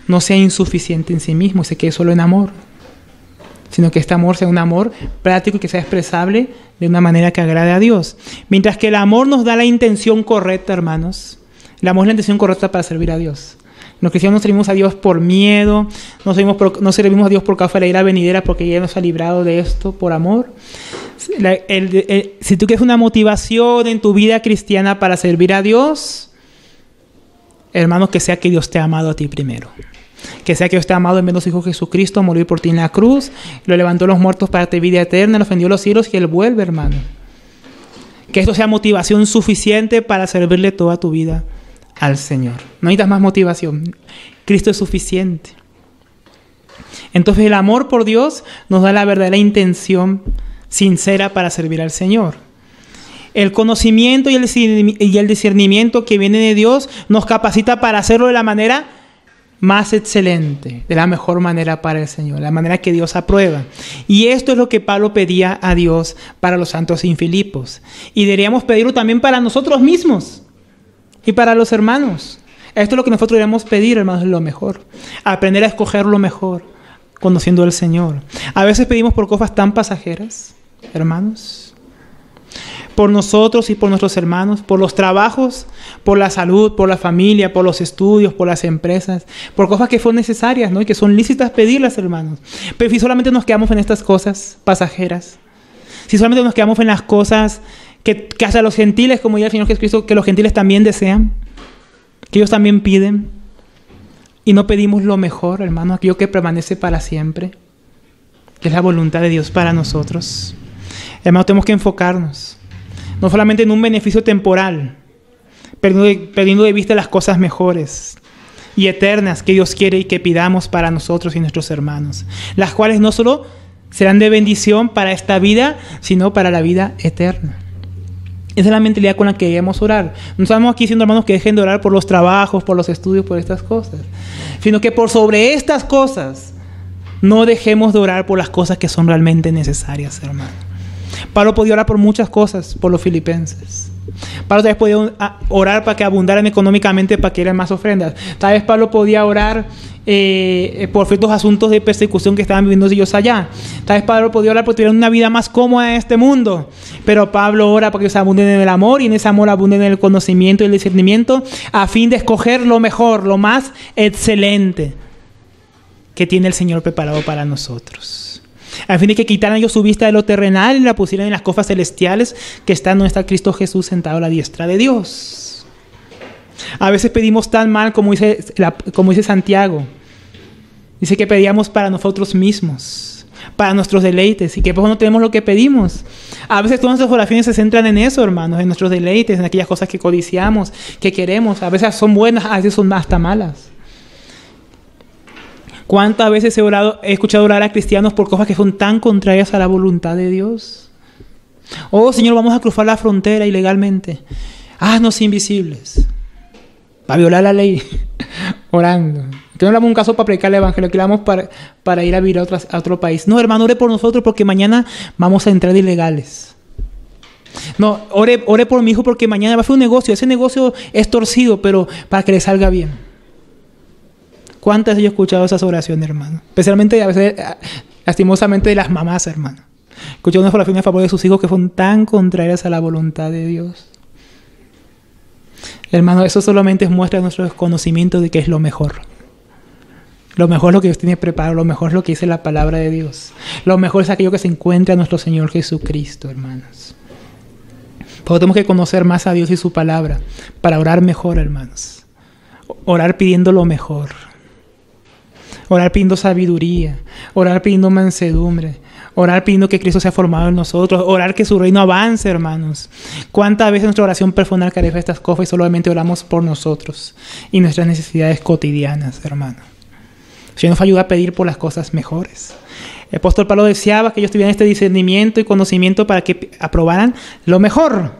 no sea insuficiente en sí mismo, se quede solo en amor, sino que este amor sea un amor práctico y que sea expresable de una manera que agrade a Dios. Mientras que el amor nos da la intención correcta, hermanos. El amor es la intención correcta para servir a Dios. Los cristianos no servimos a Dios por miedo, no servimos a Dios por causa de la ira venidera, porque ya nos ha librado de esto por amor. Si tú quieres una motivación en tu vida cristiana para servir a Dios, hermanos, que sea que Dios te ha amado a ti primero. Que sea que Dios te ha amado en su Hijo Jesucristo, morir por ti en la cruz, lo levantó a los muertos para darte vida eterna, lo ofendió a los cielos y Él vuelve, hermano. Que esto sea motivación suficiente para servirle toda tu vida al Señor. No necesitas más motivación. Cristo es suficiente. Entonces el amor por Dios nos da la verdadera intención sincera para servir al Señor. El conocimiento y el discernimiento que viene de Dios nos capacita para hacerlo de la manera más excelente, de la mejor manera para el Señor, la manera que Dios aprueba. Y esto es lo que Pablo pedía a Dios para los santos en Filipos. Y deberíamos pedirlo también para nosotros mismos y para los hermanos. Esto es lo que nosotros debemos pedir, hermanos, lo mejor. Aprender a escoger lo mejor, conociendo al Señor. A veces pedimos por cosas tan pasajeras, hermanos, por nosotros y por nuestros hermanos, por los trabajos, por la salud, por la familia, por los estudios, por las empresas, por cosas que son necesarias, ¿no? Y que son lícitas pedirlas, hermanos. Pero si solamente nos quedamos en estas cosas pasajeras, si solamente nos quedamos en las cosas que hasta los gentiles, como dice el Señor Jesucristo, que los gentiles también desean, que ellos también piden, y no pedimos lo mejor, hermano, aquello que permanece para siempre, que es la voluntad de Dios para nosotros. Hermano, tenemos que enfocarnos no solamente en un beneficio temporal, perdiendo de vista las cosas mejores y eternas que Dios quiere y que pidamos para nosotros y nuestros hermanos, las cuales no solo serán de bendición para esta vida, sino para la vida eterna. Esa es la mentalidad con la que debemos orar. No estamos aquí diciendo, hermanos, que dejen de orar por los trabajos, por los estudios, por estas cosas, sino que por sobre estas cosas no dejemos de orar por las cosas que son realmente necesarias, hermano. Pablo podía orar por muchas cosas, por los filipenses. Pablo tal vez podía orar para que abundaran económicamente, para que dieran más ofrendas. Tal vez Pablo podía orar por ciertos asuntos de persecución que estaban viviendo ellos allá. Tal vez Pablo podía orar porque tuvieran una vida más cómoda en este mundo. Pero Pablo ora para que ellos abunden en el amor, y en ese amor abunden en el conocimiento y el discernimiento, a fin de escoger lo mejor, lo más excelente que tiene el Señor preparado para nosotros. A fin de que quitaran ellos su vista de lo terrenal y la pusieran en las cosas celestiales, que están donde está Cristo Jesús sentado a la diestra de Dios. A veces pedimos tan mal como dice Santiago. Dice que pedíamos para nosotros mismos, para nuestros deleites, y que pues no tenemos lo que pedimos. A veces todas nuestras oraciones se centran en eso, hermanos, en nuestros deleites, en aquellas cosas que codiciamos, que queremos. A veces son buenas, a veces son hasta malas. ¿Cuántas veces he escuchado orar a cristianos por cosas que son tan contrarias a la voluntad de Dios? Oh, Señor, vamos a cruzar la frontera ilegalmente. Haznos invisibles. Para violar la ley. Orando. Que no le damos un caso para predicar el evangelio, que le damos para ir a vivir a otro país. No, hermano, ore por nosotros porque mañana vamos a entrar ilegales. No, ore por mi hijo porque mañana va a hacer un negocio. Ese negocio es torcido, pero para que le salga bien. ¿Cuántas he escuchado esas oraciones, hermano? Especialmente a veces, lastimosamente, de las mamás, hermano. Escuché unas oraciones a favor de sus hijos que son tan contrarias a la voluntad de Dios. Hermano, eso solamente muestra nuestro desconocimiento de qué es lo mejor. Lo mejor es lo que Dios tiene preparado, lo mejor es lo que dice la palabra de Dios. Lo mejor es aquello que se encuentra en nuestro Señor Jesucristo, hermanos. Porque tenemos que conocer más a Dios y su palabra para orar mejor, hermanos. Orar pidiendo lo mejor. Orar pidiendo sabiduría. Orar pidiendo mansedumbre. Orar pidiendo que Cristo sea formado en nosotros. Orar que su reino avance, hermanos. ¿Cuántas veces nuestra oración personal carece de estas cosas y solamente oramos por nosotros y nuestras necesidades cotidianas, hermanos? El Señor nos ayuda a pedir por las cosas mejores. El apóstol Pablo deseaba que ellos tuvieran este discernimiento y conocimiento para que aprobaran lo mejor.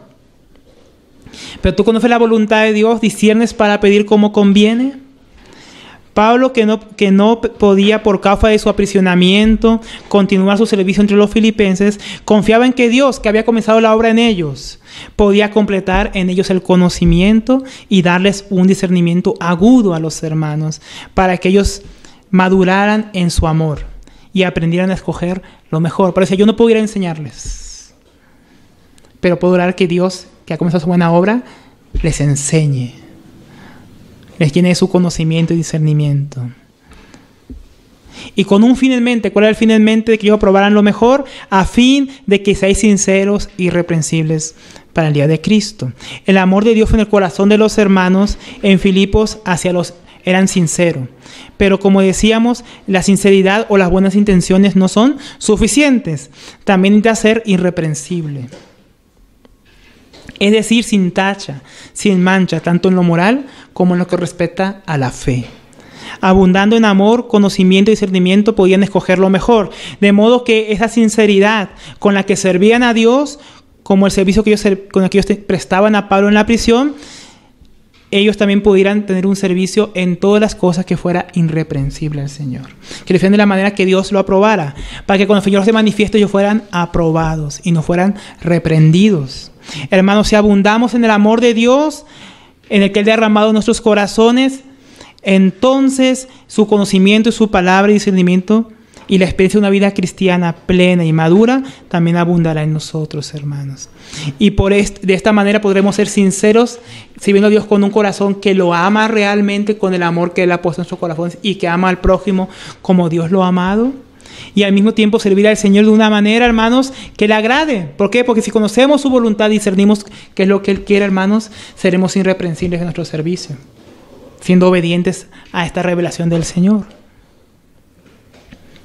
Pero tú conoces la voluntad de Dios, disciernes para pedir como conviene. Pablo, que no podía por causa de su aprisionamiento continuar su servicio entre los filipenses, confiaba en que Dios, que había comenzado la obra en ellos, podía completar en ellos el conocimiento y darles un discernimiento agudo a los hermanos para que ellos maduraran en su amor y aprendieran a escoger lo mejor. Por eso yo no puedo ir a enseñarles, pero puedo orar que Dios, que ha comenzado su buena obra, les enseñe, les llene de su conocimiento y discernimiento. Y con un fin en mente. ¿Cuál era el fin en mente? De que ellos aprobaran lo mejor, a fin de que seáis sinceros e irreprensibles para el día de Cristo. El amor de Dios en el corazón de los hermanos en Filipos hacia los eran sinceros. Pero como decíamos, la sinceridad o las buenas intenciones no son suficientes. También necesita ser irreprensible. Es decir, sin tacha, sin mancha, tanto en lo moral como en lo que respecta a la fe. Abundando en amor, conocimiento y discernimiento, podían escoger lo mejor. De modo que esa sinceridad con la que servían a Dios, como el servicio con el que ellos prestaban a Pablo en la prisión, ellos también pudieran tener un servicio en todas las cosas que fuera irreprensible al Señor. Que lo hicieran de la manera que Dios lo aprobara, para que cuando el Señor se manifieste ellos fueran aprobados y no fueran reprendidos. Hermanos, si abundamos en el amor de Dios, en el que Él ha derramado en nuestros corazones, entonces su conocimiento y su palabra y discernimiento y la experiencia de una vida cristiana plena y madura también abundará en nosotros, hermanos. Y de esta manera podremos ser sinceros, sirviendo a Dios con un corazón que lo ama realmente con el amor que Él ha puesto en nuestros corazones y que ama al prójimo como Dios lo ha amado. Y al mismo tiempo servir al Señor de una manera, hermanos, que le agrade. ¿Por qué? Porque si conocemos su voluntad y discernimos qué es lo que Él quiere, hermanos, seremos irreprensibles en nuestro servicio, siendo obedientes a esta revelación del Señor.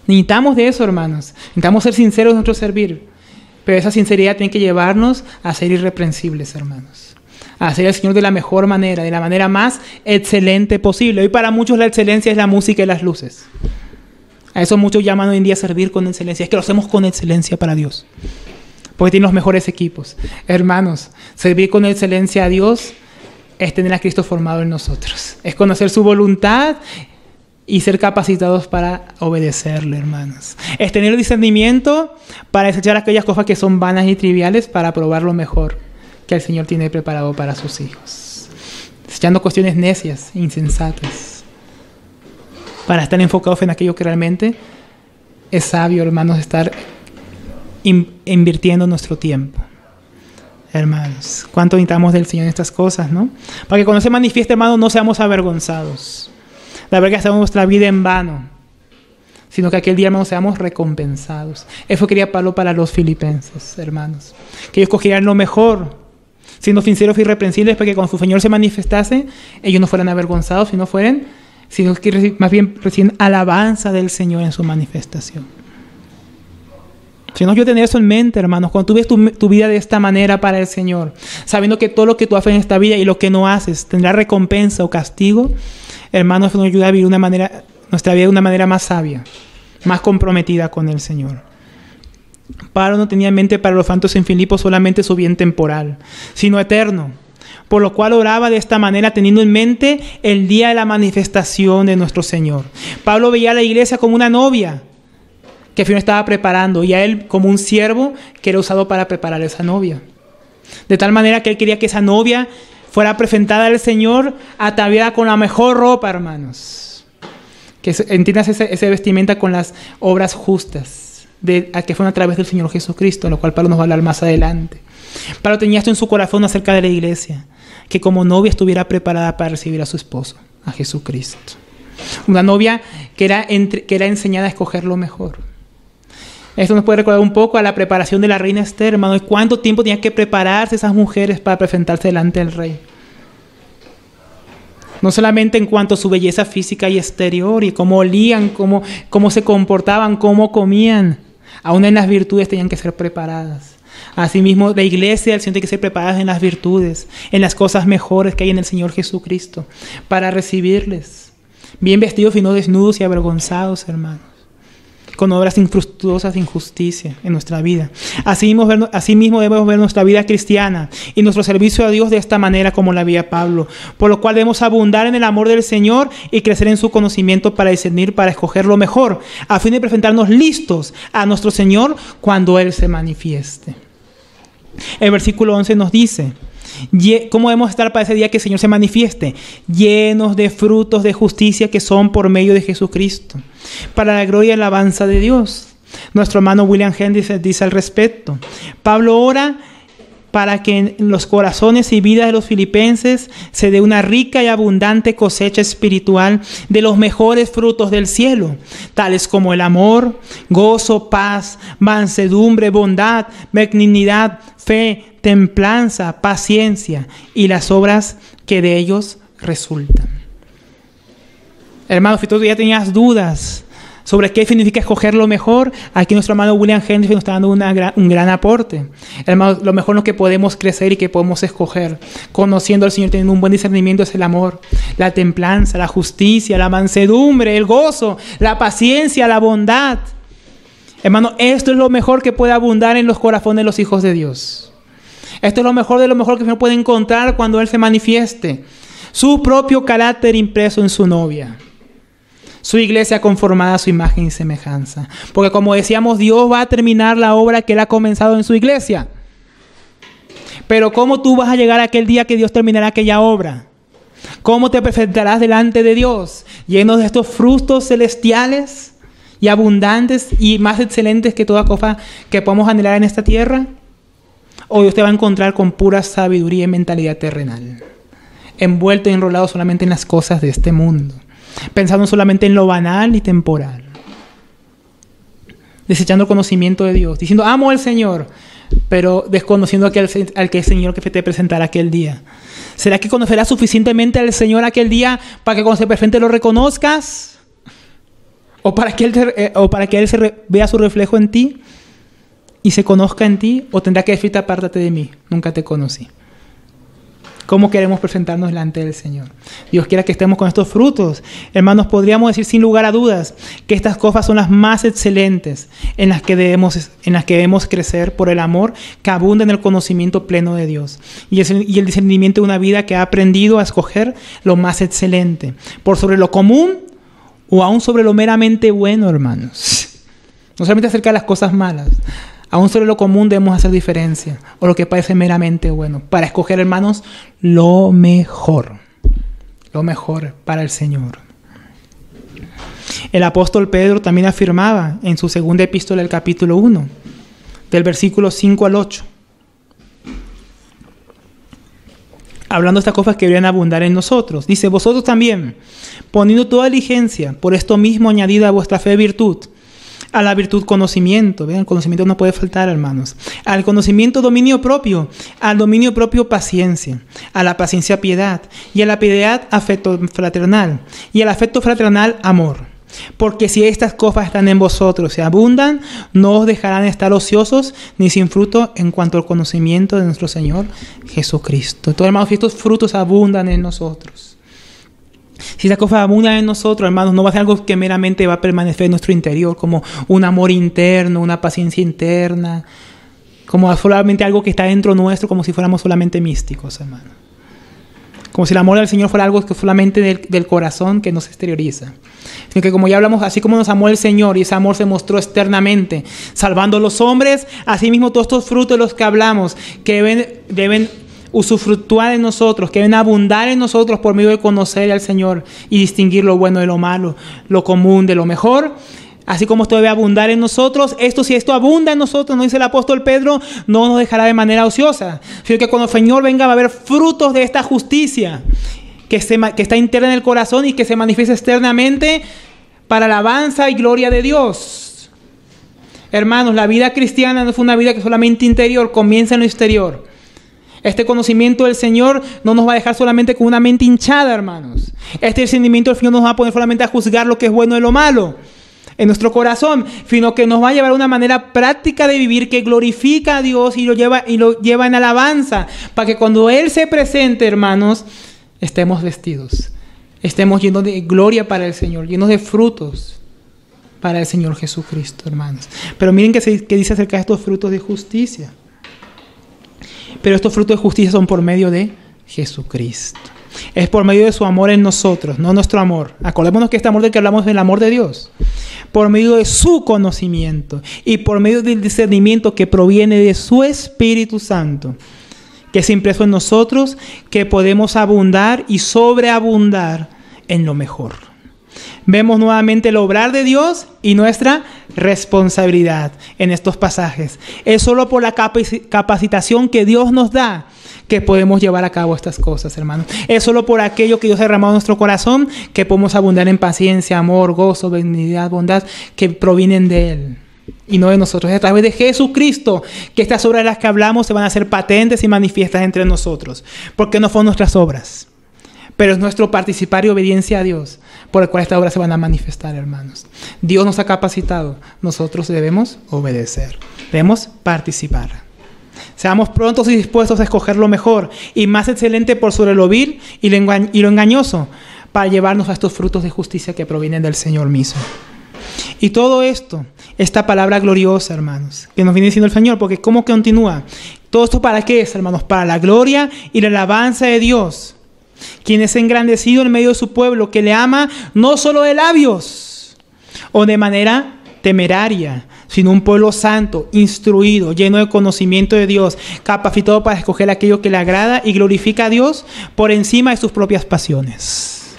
Necesitamos de eso, hermanos. Necesitamos ser sinceros en nuestro servir. Pero esa sinceridad tiene que llevarnos a ser irreprensibles, hermanos. A hacer al Señor de la mejor manera, de la manera más excelente posible. Hoy para muchos la excelencia es la música y las luces. A eso muchos llaman hoy en día servir con excelencia. Es que lo hacemos con excelencia para Dios, porque tiene los mejores equipos. Hermanos, servir con excelencia a Dios es tener a Cristo formado en nosotros. Es conocer su voluntad y ser capacitados para obedecerle, hermanos. Es tener el discernimiento para desechar aquellas cosas que son vanas y triviales para probar lo mejor que el Señor tiene preparado para sus hijos. Desechando cuestiones necias, insensatas, para estar enfocados en aquello que realmente es sabio, hermanos, estar invirtiendo nuestro tiempo. Hermanos, ¿cuánto necesitamos del Señor en estas cosas, no? Para que cuando se manifieste, hermanos, no seamos avergonzados. La verdad que hacemos nuestra vida en vano, sino que aquel día, hermanos, seamos recompensados. Eso quería Pablo para los filipenses, hermanos. Que ellos cogieran lo mejor, siendo sinceros y irreprensibles, para que cuando su Señor se manifestase, ellos no fueran avergonzados, sino que más bien reciben alabanza del Señor en su manifestación. Si no, yo tener eso en mente, hermanos, cuando tú ves tu vida de esta manera para el Señor, sabiendo que todo lo que tú haces en esta vida y lo que no haces tendrá recompensa o castigo, hermanos, eso nos ayuda a vivir nuestra vida de una manera más sabia, más comprometida con el Señor. Pablo no tenía en mente para los santos en Filipos solamente su bien temporal, sino eterno, por lo cual oraba de esta manera teniendo en mente el día de la manifestación de nuestro Señor. Pablo veía a la iglesia como una novia que el Señor estaba preparando y a él como un siervo que era usado para preparar a esa novia. De tal manera que él quería que esa novia fuera presentada al Señor ataviada con la mejor ropa, hermanos. Que entiendas ese vestimenta con las obras justas que fueron a través del Señor Jesucristo, lo cual Pablo nos va a hablar más adelante. Pablo tenía esto en su corazón acerca de la iglesia, que como novia estuviera preparada para recibir a su esposo, a Jesucristo. Una novia que era enseñada a escoger lo mejor. Esto nos puede recordar un poco a la preparación de la reina Esther, hermano. ¿Cuánto tiempo tenían que prepararse esas mujeres para presentarse delante del rey? No solamente en cuanto a su belleza física y exterior, y cómo olían, cómo se comportaban, cómo comían. Aún en las virtudes tenían que ser preparadas. Asimismo, la iglesia del Señor tiene que ser preparada en las virtudes, en las cosas mejores que hay en el Señor Jesucristo, para recibirles. Bien vestidos y no desnudos y avergonzados, hermanos, con obras infructuosas de injusticia en nuestra vida. Asimismo debemos ver nuestra vida cristiana y nuestro servicio a Dios de esta manera como la veía Pablo, por lo cual debemos abundar en el amor del Señor y crecer en su conocimiento para discernir, para escoger lo mejor, a fin de presentarnos listos a nuestro Señor cuando Él se manifieste. El versículo 11 nos dice: ¿cómo debemos estar para ese día que el Señor se manifieste? Llenos de frutos de justicia que son por medio de Jesucristo, para la gloria y alabanza de Dios. Nuestro hermano William Henry dice al respecto: Pablo ora para que en los corazones y vidas de los filipenses se dé una rica y abundante cosecha espiritual de los mejores frutos del cielo, tales como el amor, gozo, paz, mansedumbre, bondad, benignidad, fe, templanza, paciencia y las obras que de ellos resultan. Hermanos, si tú ya tenías dudas sobre qué significa escoger lo mejor, aquí nuestro hermano William Henry nos está dando un gran aporte. Hermanos, lo mejor en lo que podemos crecer y que podemos escoger, conociendo al Señor, teniendo un buen discernimiento, es el amor, la templanza, la justicia, la mansedumbre, el gozo, la paciencia, la bondad. Hermano, esto es lo mejor que puede abundar en los corazones de los hijos de Dios. Esto es lo mejor de lo mejor que uno puede encontrar cuando Él se manifieste. Su propio carácter impreso en su novia. Su iglesia conformada a su imagen y semejanza. Porque como decíamos, Dios va a terminar la obra que Él ha comenzado en su iglesia. Pero ¿cómo tú vas a llegar a aquel día que Dios terminará aquella obra? ¿Cómo te presentarás delante de Dios? Llenos de estos frutos celestiales y abundantes y más excelentes que toda cosa que podamos anhelar en esta tierra. O Dios te va a encontrar con pura sabiduría y mentalidad terrenal, envuelto y enrolado solamente en las cosas de este mundo, pensando solamente en lo banal y temporal, desechando el conocimiento de Dios, diciendo amo al Señor, pero desconociendo al que el Señor que te presentará aquel día. ¿Será que conocerás suficientemente al Señor aquel día para que cuando se presente lo reconozcas? ¿O para que Él vea su reflejo en ti y se conozca en ti? ¿O tendrá que decirte apártate de mí, nunca te conocí? ¿Cómo queremos presentarnos delante del Señor? Dios quiera que estemos con estos frutos. Hermanos, podríamos decir sin lugar a dudas que estas cosas son las más excelentes en las que debemos crecer por el amor que abunda en el conocimiento pleno de Dios y el discernimiento de una vida que ha aprendido a escoger lo más excelente por sobre lo común o aún sobre lo meramente bueno, hermanos. No solamente acerca de las cosas malas. Aún sobre lo común debemos hacer diferencia, o lo que parece meramente bueno, para escoger, hermanos, lo mejor para el Señor. El apóstol Pedro también afirmaba en su segunda epístola, el capítulo 1, del versículo 5 al 8, hablando de estas cosas que deberían abundar en nosotros. Dice, vosotros también, poniendo toda diligencia, por esto mismo añadida a vuestra fe virtud, a la virtud conocimiento. ¿Ven? El conocimiento no puede faltar, hermanos. Al conocimiento dominio propio, al dominio propio paciencia, a la paciencia piedad, y a la piedad afecto fraternal, y al afecto fraternal amor. Porque si estas cosas están en vosotros y abundan, no os dejarán estar ociosos ni sin fruto en cuanto al conocimiento de nuestro Señor Jesucristo. Entonces, hermanos, si estos frutos abundan en nosotros, si esa cosa abunda en nosotros, hermanos, no va a ser algo que meramente va a permanecer en nuestro interior, como un amor interno, una paciencia interna, como solamente algo que está dentro nuestro, como si fuéramos solamente místicos, hermanos. Como si el amor del Señor fuera algo que solamente del corazón que nos exterioriza. Sino que como ya hablamos, así como nos amó el Señor y ese amor se mostró externamente, salvando a los hombres, así mismo todos estos frutos de los que hablamos, que deben usufructuar en nosotros, que deben abundar en nosotros por medio de conocer al Señor y distinguir lo bueno de lo malo, lo común de lo mejor. Así como esto debe abundar en nosotros, si esto abunda en nosotros, nos dice el apóstol Pedro, no nos dejará de manera ociosa, sino que cuando el Señor venga va a haber frutos de esta justicia que está interna en el corazón y que se manifiesta externamente para alabanza y gloria de Dios. Hermanos, la vida cristiana no es una vida que solamente interior, comienza en lo exterior. Este conocimiento del Señor no nos va a dejar solamente con una mente hinchada, hermanos. Este discernimiento del Señor no nos va a poner solamente a juzgar lo que es bueno y lo malo en nuestro corazón, sino que nos va a llevar a una manera práctica de vivir que glorifica a Dios y lo lleva en alabanza, para que cuando Él se presente, hermanos, estemos vestidos, estemos llenos de gloria para el Señor, llenos de frutos para el Señor Jesucristo, hermanos. Pero miren qué dice acerca de estos frutos de justicia. Pero estos frutos de justicia son por medio de Jesucristo. Es por medio de su amor en nosotros, no nuestro amor. Acordémonos que este amor del que hablamos es el amor de Dios. Por medio de su conocimiento y por medio del discernimiento que proviene de su Espíritu Santo, que es impreso en nosotros, que podemos abundar y sobreabundar en lo mejor. Vemos nuevamente el obrar de Dios y nuestra responsabilidad en estos pasajes. Es solo por la capacitación que Dios nos da que podemos llevar a cabo estas cosas, hermanos. Es solo por aquello que Dios ha derramado en nuestro corazón que podemos abundar en paciencia, amor, gozo, benignidad, bondad, que provienen de Él y no de nosotros. Es a través de Jesucristo que estas obras de las que hablamos se van a hacer patentes y manifiestas entre nosotros, porque no son nuestras obras, pero es nuestro participar y obediencia a Dios por el cual estas obras se van a manifestar, hermanos. Dios nos ha capacitado, nosotros debemos obedecer, debemos participar. Seamos prontos y dispuestos a escoger lo mejor y más excelente por sobre lo vil y lo engañoso, para llevarnos a estos frutos de justicia que provienen del Señor mismo. Y todo esto, esta palabra gloriosa, hermanos, que nos viene diciendo el Señor, porque ¿cómo que continúa? ¿Todo esto para qué es, hermanos? Para la gloria y la alabanza de Dios, quien es engrandecido en medio de su pueblo, que le ama no solo de labios o de manera temeraria, sino un pueblo santo, instruido, lleno de conocimiento de Dios, capacitado para escoger aquello que le agrada y glorifica a Dios por encima de sus propias pasiones.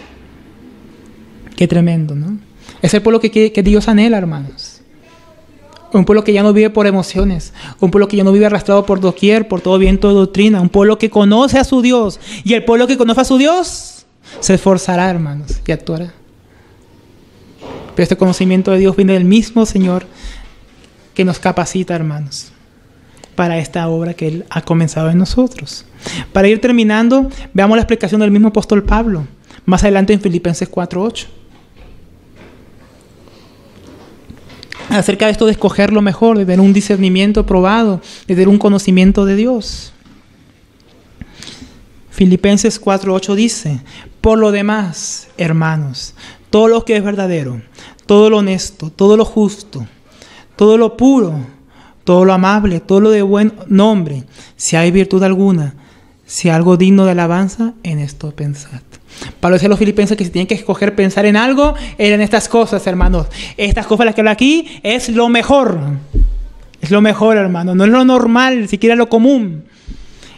Qué tremendo, ¿no? Es el pueblo que Dios anhela, hermanos. Un pueblo que ya no vive por emociones, un pueblo que ya no vive arrastrado por doquier, por todo viento de doctrina, un pueblo que conoce a su Dios, y el pueblo que conoce a su Dios se esforzará, hermanos, y actuará. Pero este conocimiento de Dios viene del mismo Señor que nos capacita, hermanos, para esta obra que Él ha comenzado en nosotros. Para ir terminando, veamos la explicación del mismo apóstol Pablo, más adelante en Filipenses 4:8. Acerca de esto de escoger lo mejor, de tener un discernimiento probado, de tener un conocimiento de Dios. Filipenses 4:8 dice: por lo demás, hermanos, todo lo que es verdadero, todo lo honesto, todo lo justo, todo lo puro, todo lo amable, todo lo de buen nombre, si hay virtud alguna, si algo digno de alabanza, en esto pensad. Pablo decía a los filipenses que si tienen que escoger pensar en algo, eran estas cosas, hermanos. Estas cosas las que habla aquí es lo mejor. Es lo mejor, hermano. No es lo normal, siquiera lo común.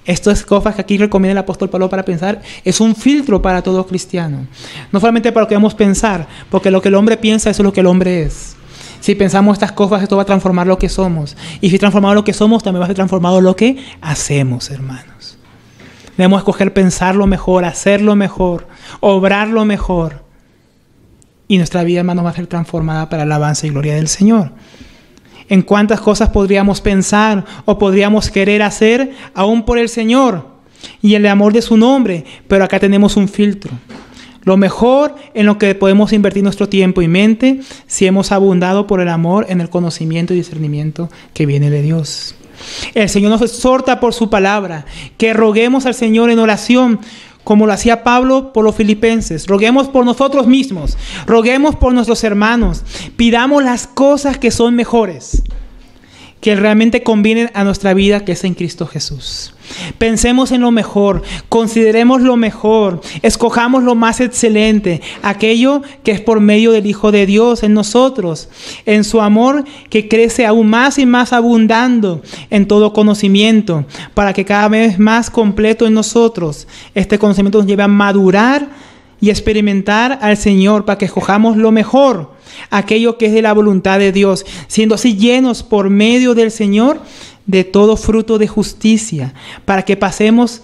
Estas cosas que aquí recomienda el apóstol Pablo para pensar es un filtro para todo cristiano. No solamente para lo que debemos pensar, porque lo que el hombre piensa, eso es lo que el hombre es. Si pensamos estas cosas, esto va a transformar lo que somos. Y si transformado lo que somos, también va a ser transformado lo que hacemos, hermanos. Debemos escoger pensar lo mejor, hacer lo mejor, obrar lo mejor. Y nuestra vida, hermanos, va a ser transformada para la alabanza y gloria del Señor. En cuántas cosas podríamos pensar o podríamos querer hacer aún por el Señor y el amor de su nombre, pero acá tenemos un filtro. Lo mejor en lo que podemos invertir nuestro tiempo y mente si hemos abundado por el amor en el conocimiento y discernimiento que viene de Dios. El Señor nos exhorta por su palabra que roguemos al Señor en oración, como lo hacía Pablo por los filipenses. Roguemos por nosotros mismos, roguemos por nuestros hermanos, pidamos las cosas que son mejores, que realmente convienen a nuestra vida, que es en Cristo Jesús. Pensemos en lo mejor, consideremos lo mejor, escojamos lo más excelente, aquello que es por medio del Hijo de Dios en nosotros, en su amor que crece aún más y más abundando en todo conocimiento, para que cada vez más completo en nosotros este conocimiento nos lleve a madurar y experimentar al Señor, para que escojamos lo mejor, aquello que es de la voluntad de Dios, siendo así llenos por medio del Señor de todo fruto de justicia, para que pasemos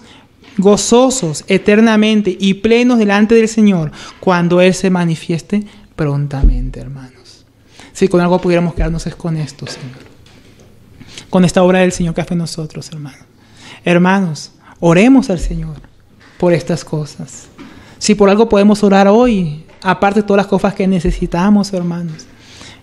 gozosos eternamente y plenos delante del Señor cuando Él se manifieste prontamente, hermanos. Si con algo pudiéramos quedarnos es con esto, Señor. Con esta obra del Señor que hace en nosotros, hermanos. Hermanos, oremos al Señor por estas cosas. Si por algo podemos orar hoy, aparte de todas las cosas que necesitamos, hermanos,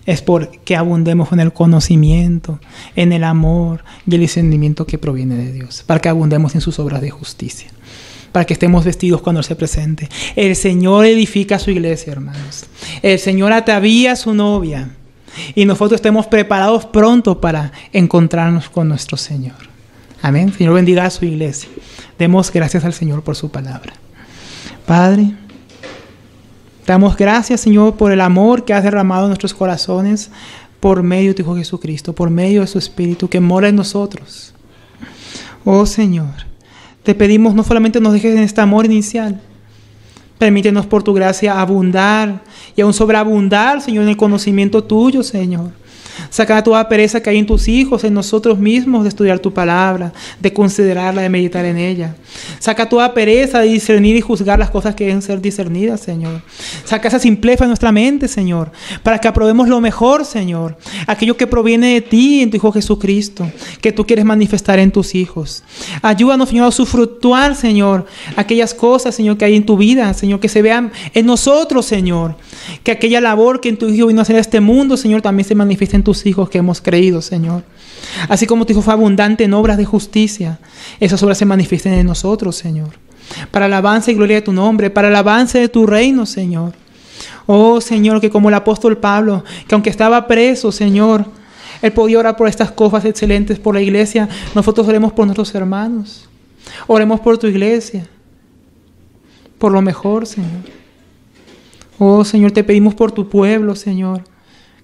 es porque abundemos en el conocimiento, en el amor y el discernimiento que proviene de Dios, para que abundemos en sus obras de justicia, para que estemos vestidos cuando Él se presente. El Señor edifica su iglesia, hermanos. El Señor atavía a su novia y nosotros estemos preparados pronto para encontrarnos con nuestro Señor. Amén. Señor, bendiga a su iglesia. Demos gracias al Señor por su palabra. Padre, damos gracias, Señor, por el amor que has derramado en nuestros corazones por medio de tu Hijo Jesucristo, por medio de su Espíritu que mora en nosotros. Oh Señor, te pedimos no solamente nos dejes en este amor inicial, permítenos por tu gracia abundar y aún sobreabundar, Señor, en el conocimiento tuyo, Señor. Saca toda pereza que hay en tus hijos, en nosotros mismos, de estudiar tu palabra, de considerarla, de meditar en ella. Saca toda pereza de discernir y juzgar las cosas que deben ser discernidas, Señor. Saca esa simpleza de nuestra mente, Señor, para que aprobemos lo mejor, Señor. Aquello que proviene de ti, en tu Hijo Jesucristo, que tú quieres manifestar en tus hijos. Ayúdanos, Señor, a usufructuar, Señor, aquellas cosas, Señor, que hay en tu vida, Señor, que se vean en nosotros, Señor. Que aquella labor que en tu Hijo vino a hacer a este mundo, Señor, también se manifieste en tus hijos que hemos creído, Señor. Así como tu Hijo fue abundante en obras de justicia, esas obras se manifiesten en nosotros, Señor. Para alabanza y gloria de tu nombre, para alabanza de tu reino, Señor. Oh, Señor, que como el apóstol Pablo, que aunque estaba preso, Señor, él podía orar por estas cosas excelentes por la iglesia. Nosotros oremos por nuestros hermanos. Oremos por tu iglesia. Por lo mejor, Señor. Oh, Señor, te pedimos por tu pueblo, Señor.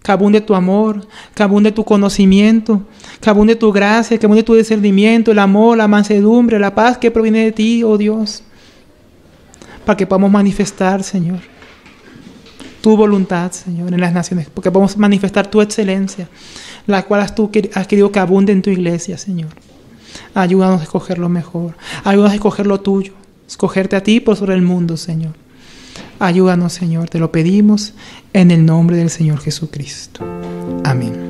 Que abunde tu amor, que abunde tu conocimiento, que abunde tu gracia, que abunde tu discernimiento, el amor, la mansedumbre, la paz que proviene de ti, oh Dios. Para que podamos manifestar, Señor, tu voluntad, Señor, en las naciones. Porque podamos manifestar tu excelencia, la cual has querido que abunde en tu iglesia, Señor. Ayúdanos a escoger lo mejor. Ayúdanos a escoger lo tuyo. Escogerte a ti por sobre el mundo, Señor. Ayúdanos, Señor, te lo pedimos en el nombre del Señor Jesucristo. Amén.